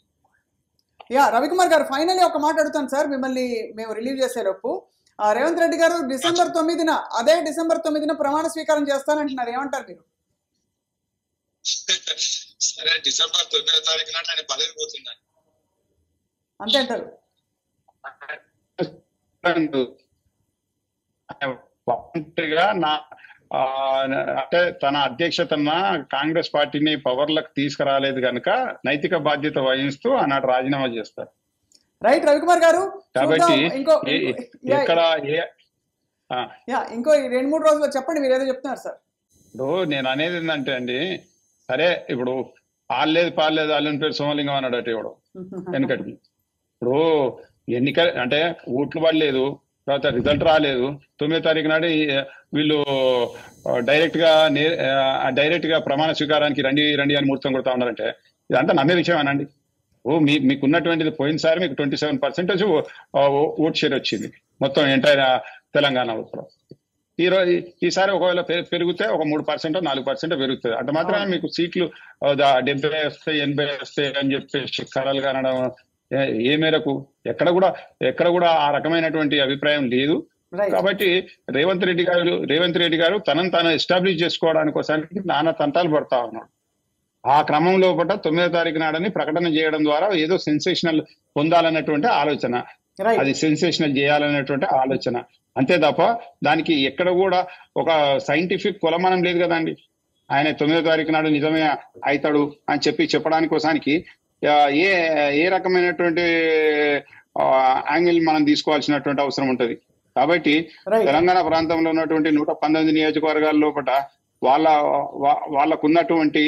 రవికుమార్ గారు, ఫైనల్లీ ఒక మాట అడుగుతాను సార్, మిమ్మల్ని మేము రిలీవ్ చేసేలోపు. రేవంత్ రెడ్డి గారు డిసెంబర్ 9న ప్రమాణ స్వీకారం చేస్తానంటున్నారు, ఏమంటారు మీరు? సరే, డిసెంబర్ 9వ తారీఖు నాడు ఆయన పదవి పోతున్నాడు అంతే అంటారు. అంటే తన అధ్యక్షతన కాంగ్రెస్ పార్టీని పవర్లకు తీసుకురాలేదు కనుక నైతిక బాధ్యత వహిస్తూ ఆనాడు రాజీనామా చేస్తారు. రైట్ రవికుమార్ గారు, కాబట్టి ఎక్కడ ఇంకో 2-3 రోజుల్లో చెప్పండి, మీరు ఏదో చెప్తున్నారు సార్. ఇప్పుడు నేను అనేది ఏంటంటే అండి, సరే ఇప్పుడు పాలేదు వాళ్ళని పేరు సోమలింగం అన్నాడు ఎవడు వెనకటికి. ఇప్పుడు ఎన్నిక అంటే ఓట్లు పడలేదు, తర్వాత రిజల్ట్ రాలేదు, 9వ తారీఖు నాడు వీళ్ళు డైరెక్ట్ గా ప్రమాణ స్వీకారానికి రండి అని ముహూర్తం కొడతా ఉన్నారంటే ఇదంతా నమ్మే విషయం అనండి. మీకున్నటువంటిది పోయినసారి మీకు 27% ఓట్ షేర్ వచ్చింది మొత్తం ఎంటైర్ తెలంగాణ. ఈసారి ఒకవేళ పెరిగితే ఒక 3% 4% పెరుగుతుంది. అంత మాత్రమే మీకు సీట్లు 70 వస్తాయి 80 వస్తాయి అని చెప్పేసి కలలు కనడం ఏ మేరకు ఎక్కడ కూడా ఆ రకమైనటువంటి అభిప్రాయం లేదు. కాబట్టి రేవంత్ రెడ్డి గారు తనను తాను ఎస్టాబ్లిష్ చేసుకోవడానికి కోసానికి నానా తంటాలు పడతా ఉన్నాడు. ఆ క్రమంలో 9వ తారీఖు నాడని ప్రకటన చేయడం ద్వారా ఏదో సెన్సేషనల్ పొందాలన్నటువంటి ఆలోచన, అది సెన్సేషనల్ చేయాలనేటువంటి ఆలోచన, అంతే తప్ప దానికి ఎక్కడ కూడా ఒక సైంటిఫిక్ కొలమానం లేదు కదండి. ఆయన 9వ తారీఖు నాడు నిజమే అవుతాడు అని చెప్పడానికి కోసానికి ఏ రకమైనటువంటి యాంగిల్ మనం తీసుకోవాల్సినటువంటి అవసరం ఉంటది. కాబట్టి తెలంగాణ ప్రాంతంలో ఉన్నటువంటి 119 నియోజకవర్గాల లోపల వాళ్ళకున్నటువంటి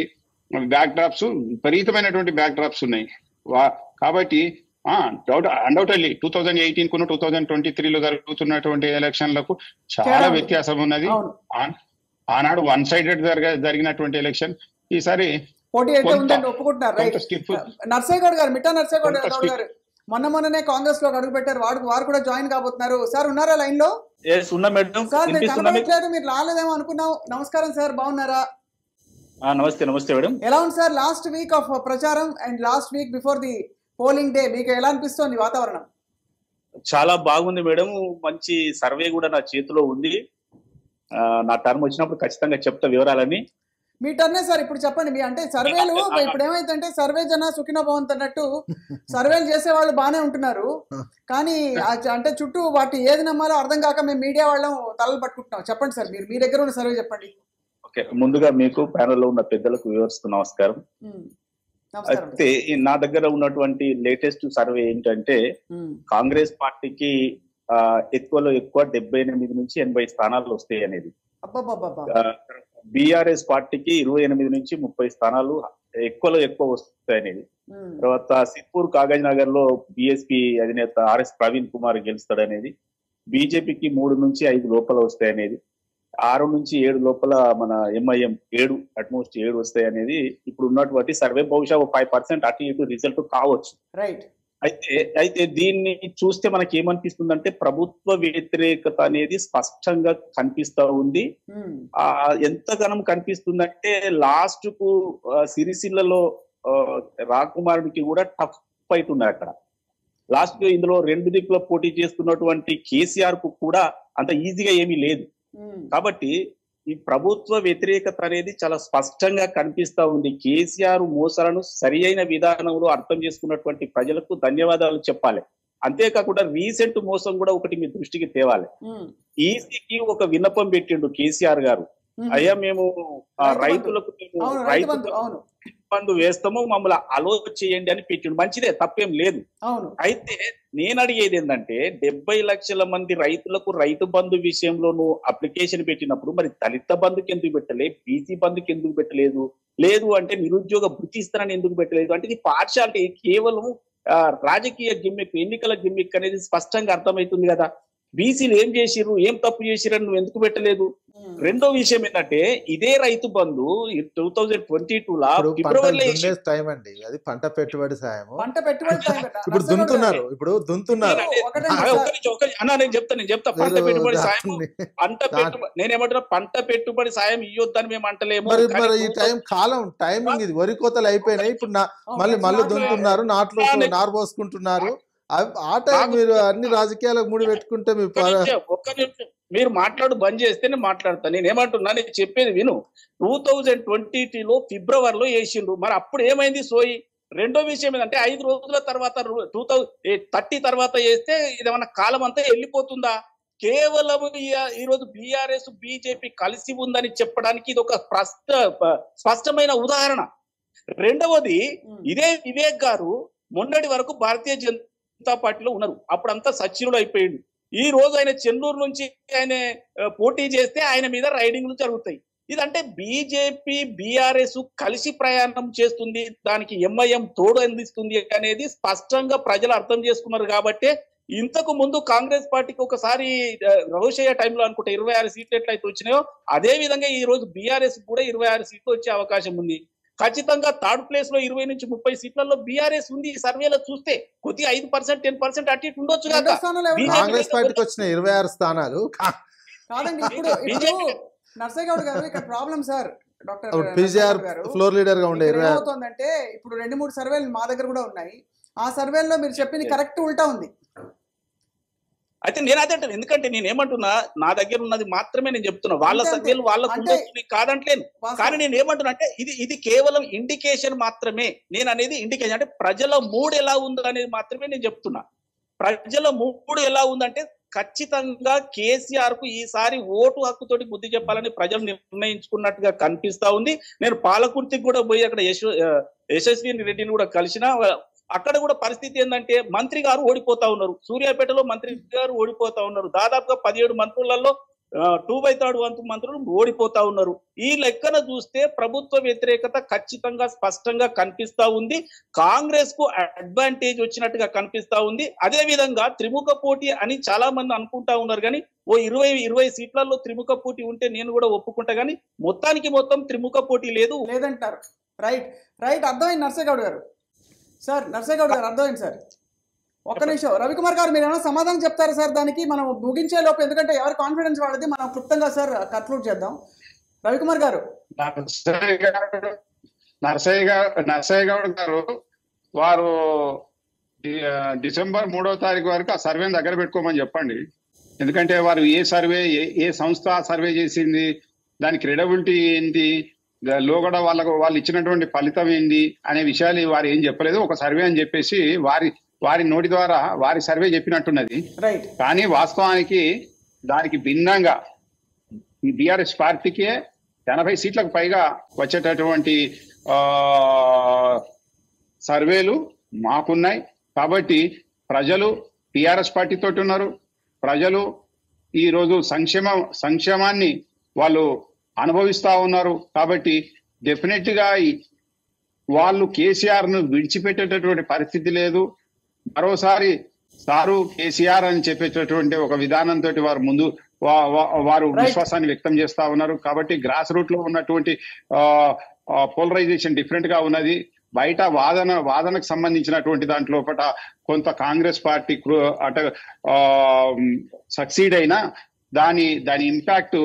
బ్యాక్ డ్రాప్స్ విపరీతమైనటువంటి బ్యాక్ డ్రాప్స్ ఉన్నాయి. కాబట్టి అన్డౌటెడ్లీ 2018 2023లో జరుగుతున్నటువంటి ఎలక్షన్లకు చాలా వ్యత్యాసం ఉన్నది. ఆనాడు వన్ సైడెడ్ జరిగినటువంటి ఎలక్షన్, ఈసారి పోటీ అయితే ఉందని ఒప్పుకుంటున్నారు. నర్సయ్య గౌడ్ గారు, మిట్టా నర్సయ్య గౌడ్ గారు మొన్ననే కాంగ్రెస్ లో అడుగు పెట్టారు, వారు కూడా జాయిన్ కాబోతున్నారు. సార్ ఉన్నారా లైన్ లో? సార్ మీరు కనబడట్లేదు, మీరు రాలేదేమో అనుకున్నాం. నమస్కారం సార్, బాగున్నారా? నమస్తే మేడం. ఎలా ఉంది సార్ లాస్ట్ వీక్ ఆఫ్ ప్రచారం and last week before the polling day, మీకు ఎలా అనిపిస్తుంది వాతావరణం? చాలా బాగుంది మేడం. మంచి సర్వే కూడా నా చేతిలో ఉంది. నా టర్మ్ వచ్చినప్పుడు ఖచ్చితంగా చెప్తా వివరాలని. మీ టర్నే సార్, ఇప్పుడు చెప్పండి. మీ అంటే సర్వేలు ఇప్పుడు ఏమైందంటే సర్వే జన సుఖినో భవంతు అన్నట్టు సర్వేలు చేసే వాళ్ళు బాగానే ఉంటున్నారు, కానీ అంటే చుట్టూ వాటి ఏది నమ్మాలో అర్థం కాక మేము మీడియా వాళ్ళం తలలు పట్టుకుంటున్నాం. చెప్పండి సార్, మీ దగ్గర ఉన్న సర్వే చెప్పండి. ఓకే, ముందుగా మీకు ప్యానెల్లో ఉన్న పెద్దలకు వివరిస్తూ నమస్కారం. అయితే నా దగ్గర ఉన్నటువంటి లేటెస్ట్ సర్వే ఏంటంటే కాంగ్రెస్ పార్టీకి ఎక్కువలో ఎక్కువ 78 నుంచి 80 స్థానాలు వస్తాయి అనేది, బీఆర్ఎస్ పార్టీకి 28 నుంచి 30 స్థానాలు ఎక్కువలో ఎక్కువ వస్తాయి అనేది, తర్వాత సిద్పూర్ కాగజ్ నగర్ లో బిఎస్పీ అధినేత ఆర్ఎస్ ప్రవీణ్ కుమార్ గెలుస్తాడు అనేది, బీజేపీకి 3 నుంచి 5 లోపల వస్తాయి అనేది, 6 నుంచి 7 లోపల మన ఎంఐఎం 7 అట్మోస్ట్ 7 వస్తాయి అనేది ఇప్పుడు ఉన్నటువంటి సర్వే. బహుశా 5% అటు ఇటు రిజల్ట్ కావచ్చు. అయితే దీన్ని చూస్తే మనకి ఏమనిపిస్తుందంటే ప్రభుత్వ వ్యతిరేకత అనేది స్పష్టంగా కనిపిస్తా ఉంది. ఎంతగానం కనిపిస్తుందంటే లాస్ట్ కు సిరిసిల్లలో రాకుమారుడికి కూడా టఫ్ ఫైట్ ఉన్నాయి అక్కడ. లాస్ట్ ఇందులో 2 దిక్కుల పోటీ చేస్తున్నటువంటి కేసీఆర్ కు కూడా అంత ఈజీగా ఏమీ లేదు. కాబట్టి ఈ ప్రభుత్వ వ్యతిరేకత అనేది చాలా స్పష్టంగా కనిపిస్తా ఉంది. కేసీఆర్ మోసాలను సరి అయిన విధానంలో అర్థం చేసుకున్నటువంటి ప్రజలకు ధన్యవాదాలు చెప్పాలి. అంతేకాకుండా రీసెంట్ మోసం కూడా ఒకటి మీ దృష్టికి తేవాలి. ఈసీకి ఒక విన్నపం పెట్టిండు కేసీఆర్ గారు, అయ్యా మేము రైతులకు బంధు వేస్తాము, మమ్మల్ని అలోచన చేయండి అని పెట్టిండు. మంచిదే, తప్పేం లేదు. అయితే నేను అడిగేది ఏంటంటే 70 లక్షల మంది రైతులకు రైతు బంధు విషయంలో నువ్వు అప్లికేషన్ పెట్టినప్పుడు మరి దళిత బంధుకి ఎందుకు పెట్టలే, బీసీ బంధుకి ఎందుకు పెట్టలేదు, లేదు అంటే నిరుద్యోగ భృతి ఇస్తానని ఎందుకు పెట్టలేదు అంటే ఇది పార్షాలిటీ, కేవలం రాజకీయ గిమ్మిక్, ఎన్నికల గిమ్మిక్ అనేది స్పష్టంగా అర్థమవుతుంది కదా. బీసీలు ఏం చేసిర్రు, ఏం తప్పు చేసిరని నువ్వు ఎందుకు పెట్టలేదు? రెండో విషయం ఏంటంటే ఇదే రైతు బంధు 2022 ఫిబ్రవరిలో టైం అండి, అది పంట పెట్టుబడి సాయం. ఇప్పుడు దున్నుతున్నారు అన్నా, నేను చెప్తా పంట పెట్టుబడి సాయం, నేనేమంటున్నా పంట పెట్టుబడి సాయం ఇయ్యొద్దని మేము అంటలేము. ఈ టైం కాలం టైమింగ్ ఇది, వరి కోతలు అయిపోయినాయి, ఇప్పుడు మళ్ళీ దున్నుతున్నారు, నాట్లు నారు పోసుకుంటున్నారు. ఆ టైం మీరు అన్ని రాజకీయాలకు ముడి పెట్టుకుంటే మీరు మాట్లాడు బంద్ చేస్తే నేను మాట్లాడతాను. నేను ఏమంటున్నా, నేను చెప్పేది విను. 2022లో ఫిబ్రవరిలో వేసిండ్రు, మరి అప్పుడు ఏమైంది సోయి? రెండో విషయం ఏంటంటే 5 రోజుల తర్వాత 2030 తర్వాత వేస్తే ఇదేమన్నా కాలం అంతా వెళ్ళిపోతుందా? కేవలం ఈరోజు బీఆర్ఎస్ బీజేపీ కలిసి ఉందని చెప్పడానికి ఇది ఒక స్పష్టమైన ఉదాహరణ. రెండవది, ఇదే వివేక్ గారు మొన్నటి వరకు భారతీయ జనతా పార్టీలో ఉన్నారు. అప్పుడంతా సచివుడు అయిపోయిండు. ఈ రోజు ఆయన చెన్నూరు నుంచి ఆయన పోటీ చేస్తే ఆయన మీద రైడింగ్లు జరుగుతాయి. ఇదంటే బీజేపీ బీఆర్ఎస్ కలిసి ప్రయాణం చేస్తుంది, దానికి ఎంఐఎం తోడు అందిస్తుంది అనేది స్పష్టంగా ప్రజలు అర్థం చేసుకున్నారు. కాబట్టి ఇంతకు ముందు కాంగ్రెస్ పార్టీకి ఒకసారి రోషయ్య టైంలో అనుకుంటే 26 సీట్లు ఎట్లయితే వచ్చినాయో అదే విధంగా ఈ రోజు బీఆర్ఎస్ కూడా 26 సీట్లు వచ్చే అవకాశం ఉంది. ఖచ్చితంగా థర్డ్ ప్లేస్ లో 20 నుంచి 30 సీట్లలో బీఆర్ఎస్ ఉంది. ఈ సర్వేలో చూస్తే కొద్దిగా 5%, 10% అటు ఇటు ఉండొచ్చు కదా. కాంగ్రెస్ పార్టీకి వచ్చిన 26 స్థానాలు కాదండి. ఇప్పుడు నర్సయ్య గౌడ్ గారు ఇక్కడ problem sir, doctor PGR floor leader గా ఉండే ఏమవుతుందంటే ఇప్పుడు 2-3 సర్వేలు మా దగ్గర కూడా ఉన్నాయి. ఆ సర్వేల్లో మీరు చెప్పింది కరెక్ట్ ఉల్టా ఉంది. అయితే నేను అదే అంటాను, ఎందుకంటే నేను ఏమంటున్నా, నా దగ్గర ఉన్నది మాత్రమే నేను చెప్తున్నా. వాళ్ళ సర్వేలు వాళ్ళకు ఉండొచ్చు కాదంటలేను, కానీ నేను ఏమంటున్నా అంటే ఇది కేవలం ఇండికేషన్ మాత్రమే. నేను అనేది ఇండికేషన్ అంటే ప్రజల మూడ్ ఎలా ఉందో అనేది మాత్రమే నేను చెప్తున్నా. ప్రజల మూడ్ ఎలా ఉందంటే ఖచ్చితంగా కేసీఆర్ కు ఈసారి ఓటు హక్కుతోటి బుద్ధి చెప్పాలని ప్రజలు నిర్ణయించుకున్నట్టుగా కనిపిస్తా ఉంది. నేను పాలకుర్తికి కూడా పోయి అక్కడ యశస్వి రెడ్డిని కూడా కలిసిన. అక్కడ కూడా పరిస్థితి ఏంటంటే మంత్రి గారు ఓడిపోతా ఉన్నారు. సూర్యాపేటలో మంత్రి గారు ఓడిపోతా ఉన్నారు. దాదాపుగా 17 మంత్రులలో 2/3 వంతు మంత్రులు ఓడిపోతా ఉన్నారు. ఈ లెక్కన చూస్తే ప్రభుత్వ వ్యతిరేకత ఖచ్చితంగా స్పష్టంగా కనిపిస్తా ఉంది. కాంగ్రెస్ కు అడ్వాంటేజ్ వచ్చినట్టుగా కనిపిస్తా ఉంది. అదే విధంగా త్రిముఖ పోటీ అని చాలా మంది అనుకుంటా ఉన్నారు, కానీ ఓ 20 సీట్లలో త్రిముఖ పోటీ ఉంటే నేను కూడా ఒప్పుకుంటా, కానీ మొత్తం త్రిముఖ పోటీ లేదంటారు. రైట్ అర్థమైంది నర్సయ్య గౌడ్ గారు. సార్ నర్సయ్య గౌడ్ గారు అర్థమైంది సార్. ఒక్క నిమిషం రవికుమార్ గారు, మీరు ఏమైనా సమాధానం చెప్తారా సార్ దానికి? మనం ముగించే లోపు, ఎందుకంటే ఎవరి కాన్ఫిడెన్స్ వాళ్ళది, మనం క్లుప్తంగా సార్ కన్క్లూడ్ చేద్దాం. రవికుమార్ గారు. నర్సయ్య గౌడ్ గారు వారు డిసెంబర్ 3వ తారీఖు వరకు ఆ సర్వేని దగ్గర పెట్టుకోమని చెప్పండి. ఎందుకంటే వారు ఏ సర్వే ఏ సంస్థ సర్వే చేసింది, దాని క్రెడిబిలిటీ ఏంటి, లోగడ వాళ్ళు ఇచ్చినటువంటి ఫలితం ఏంటి అనే విషయాలు వారు ఏం చెప్పలేదు. ఒక సర్వే అని చెప్పేసి వారి నోటి ద్వారా వారి సర్వే చెప్పినట్టున్నది. కానీ వాస్తవానికి దానికి భిన్నంగా ఈ బీఆర్ఎస్ పార్టీకే 80 సీట్లకు పైగా వచ్చేటటువంటి సర్వేలు మాకున్నాయి. కాబట్టి ప్రజలు టిఆర్ఎస్ పార్టీ తోటి ఉన్నారు. ప్రజలు ఈ రోజు సంక్షేమాన్ని వాళ్ళు అనుభవిస్తా ఉన్నారు. కాబట్టి డెఫినెట్ గా వాళ్ళు కేసీఆర్ ను విడిచిపెట్టేటటువంటి పరిస్థితి లేదు. మరోసారి సారు కేసీఆర్ అని చెప్పేటటువంటి ఒక విధానంతో వారు విశ్వాసాన్ని వ్యక్తం చేస్తా ఉన్నారు. కాబట్టి గ్రాస్ రూట్ లో ఉన్నటువంటి పోలరైజేషన్ డిఫరెంట్ గా ఉన్నది. బయట వాదనకు సంబంధించినటువంటి దాంట్లో కొంత కాంగ్రెస్ పార్టీ సక్సీడ్ అయినా దాని ఇంపాక్ట్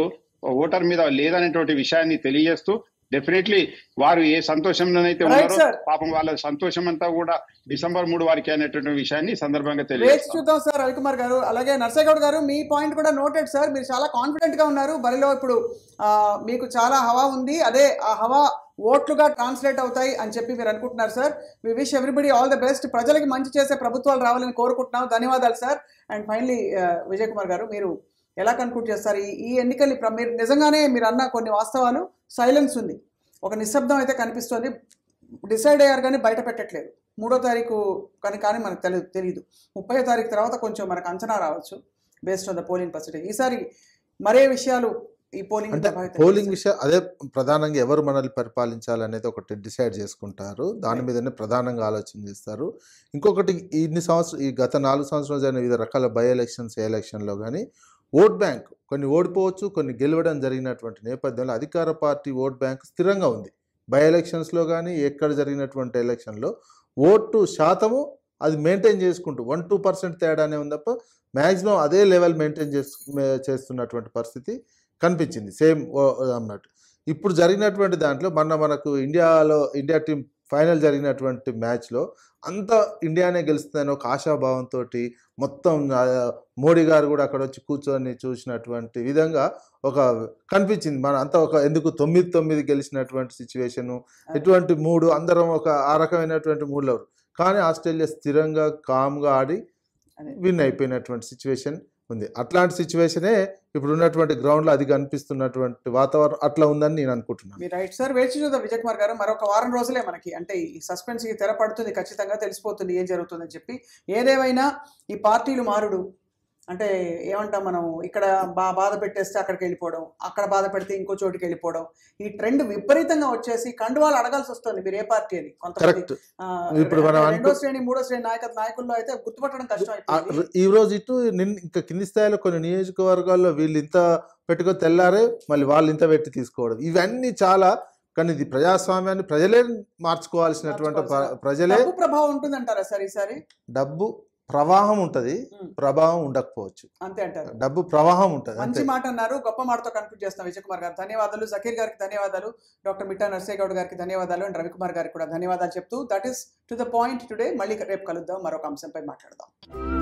ఓటర్ మీద లేదనేటువంటి విషయాన్ని తెలియజేస్తూ, డెఫినెట్లీ వారు ఏ సంతోషంలోనైతే ఉన్నారో పాపం వాళ్ళ సంతోషం అంతా కూడా డిసెంబర్ 3 వారికి అనేటువంటి విషయాన్ని సందర్భంగా తెలియజేస్తాం. చూద్దాం సార్ రవికుమార్ గారు. అలాగే నర్సయ్య గౌడ్ గారు, మీ పాయింట్ కూడా నోటెడ్ సార్. మీరు చాలా కాన్ఫిడెంట్ గా ఉన్నారు బరిలో. ఇప్పుడు మీకు చాలా హవా ఉంది, అదే ఆ హవా ఓట్లుగా ట్రాన్స్లేట్ అవుతాయి అని చెప్పి మీరు అనుకుంటున్నారు sir. We wish everybody all the best. ప్రజలకి మంచి చేసే ప్రభుత్వాలు రావాలని కోరుకుంటున్నాం. ధన్యవాదాలు sir. And finally Vijay Kumar garu, మీరు ఎలా కన్క్లూడ్ చేస్తారు ఈ ఎన్నికల్ని? మీరు నిజంగానే మీరు అన్న కొన్ని వాస్తవాలు, సైలెన్స్ ఉంది, ఒక నిశ్శబ్దం అయితే కనిపిస్తుంది. డిసైడ్ అయ్యారు కానీ బయట పెట్టట్లేదు. 3వ తారీఖు కానీ మనకు తెలియదు. 30వ తారీఖు తర్వాత కొంచెం మనకు అంచనా రావచ్చు based on the polling percentage. ఈసారి మరే విషయాలు ఈ పోలింగ్ విషయం అదే ప్రధానంగా ఎవరు మనల్ని పరిపాలించాలనేది ఒకటి డిసైడ్ చేసుకుంటారు. దాని మీదనే ప్రధానంగా ఆలోచన చేస్తారు. ఇంకొకటి, ఈ గత 4 సంవత్సరాలు జరిగిన వివిధ రకాల బై ఎలక్షన్స్, ఎలక్షన్లో కానీ ఓట్ బ్యాంక్ కొన్ని ఓడిపోవచ్చు, కొన్ని గెలవడం జరిగినటువంటి నేపథ్యంలో అధికార పార్టీ ఓట్ బ్యాంక్ స్థిరంగా ఉంది. బై ఎలక్షన్స్లో కానీ ఎక్కడ జరిగినటువంటి ఎలక్షన్లో ఓటు శాతము అది మెయింటైన్ చేసుకుంటూ 1-2% తేడానే ఉంది తప్ప మ్యాక్సిమం అదే లెవెల్ మెయింటైన్ చేస్తున్నటువంటి పరిస్థితి కనిపించింది సేమ్ అన్నట్టు. ఇప్పుడు జరిగినటువంటి దాంట్లో మనకు ఇండియా టీం ఫైనల్ జరిగినటువంటి మ్యాచ్లో అంతా ఇండియానే గెలుస్తుందని ఒక ఆశాభావంతో మొత్తం మోడీ గారు కూడా అక్కడ వచ్చి కూర్చొని చూసినటువంటి విధంగా ఒక కనిపించింది. మన అంతా ఒక ఎందుకు 9-9 గెలిచినటువంటి సిచ్యువేషను, ఎటువంటి మూడు అందరం ఒక ఆ రకమైనటువంటి మూడులో. కానీ ఆస్ట్రేలియా స్థిరంగా కామ్గా ఆడి విన్ అయిపోయినటువంటి సిచ్యువేషన్ ఉంది. అట్లాంటి సిచ్యువేషనే ఇప్పుడు ఉన్నటువంటి గ్రౌండ్లో అది కనిపిస్తున్నటువంటి వాతావరణం అట్లా ఉందని నేను అనుకుంటున్నాను. మీరు రైట్ సార్. వేచి చూద్దాం విజయ్ కుమార్ గారు. మరొక వారం రోజులే మనకి, అంటే ఈ సస్పెన్స్కి తెర పడుతుంది, ఖచ్చితంగా తెలిసిపోతుంది ఏం జరుగుతుందని చెప్పి. ఏదేమైనా ఈ పార్టీలు మారుడు అంటే ఏమంటాం మనం, ఇక్కడ బాధ పెట్టేస్తే అక్కడికి వెళ్ళిపోవడం, అక్కడ బాధ పెడితే ఇంకో చోటుకి వెళ్ళిపోవడం, ఈ ట్రెండ్ విపరీతంగా వచ్చేసి కండువాలు అడగాల్సి వస్తుంది మీరు ఏ పార్టీ అని. కొంతమంది ఇప్పుడు మనం రెండో శ్రేణి మూడో శ్రేణి నాయకుల్లో అయితే గుర్తుపట్టడం కష్టం అయిపోయింది. ఈ రోజు ఇటు ఇంకా కింది స్థాయిలో కొన్ని నియోజకవర్గాల్లో వీళ్ళు ఇంత పెట్టుకొని తెల్లారే మళ్ళీ వాళ్ళు ఇంత పెట్టి తీసుకోవడం, ఇవన్నీ చాలా. కానీ ఇది ప్రజాస్వామ్యాన్ని ప్రజలే మార్చుకోవాల్సినటువంటి ప్రజలే. ప్రభావం ఉంటుందంటారా సార్ ఈసారి? డబ్బు ప్రవాహం ఉంటది, ప్రభావం ఉండకపోవచ్చు. అంతే అంటారు. డబ్బు ప్రవాహం ఉంటది. మంచి మాట అన్నారు, గొప్ప మాటతో కన్క్లూడ్ చేస్తాం విజయ్ కుమార్ గారు. ధన్యవాదాలు. జకీర్ గారికి ధన్యవాదాలు, డాక్టర్ మిట్టా నర్సయ్య గౌడ్ గారికి ధన్యవాదాలు, అండ్ రవికుమార్ గారికి కూడా ధన్యవాదాలు చెప్తూ that is to the point today. మళ్ళీ రేపు కలుద్దాం, మరొక అంశంపై మాట్లాడదాం.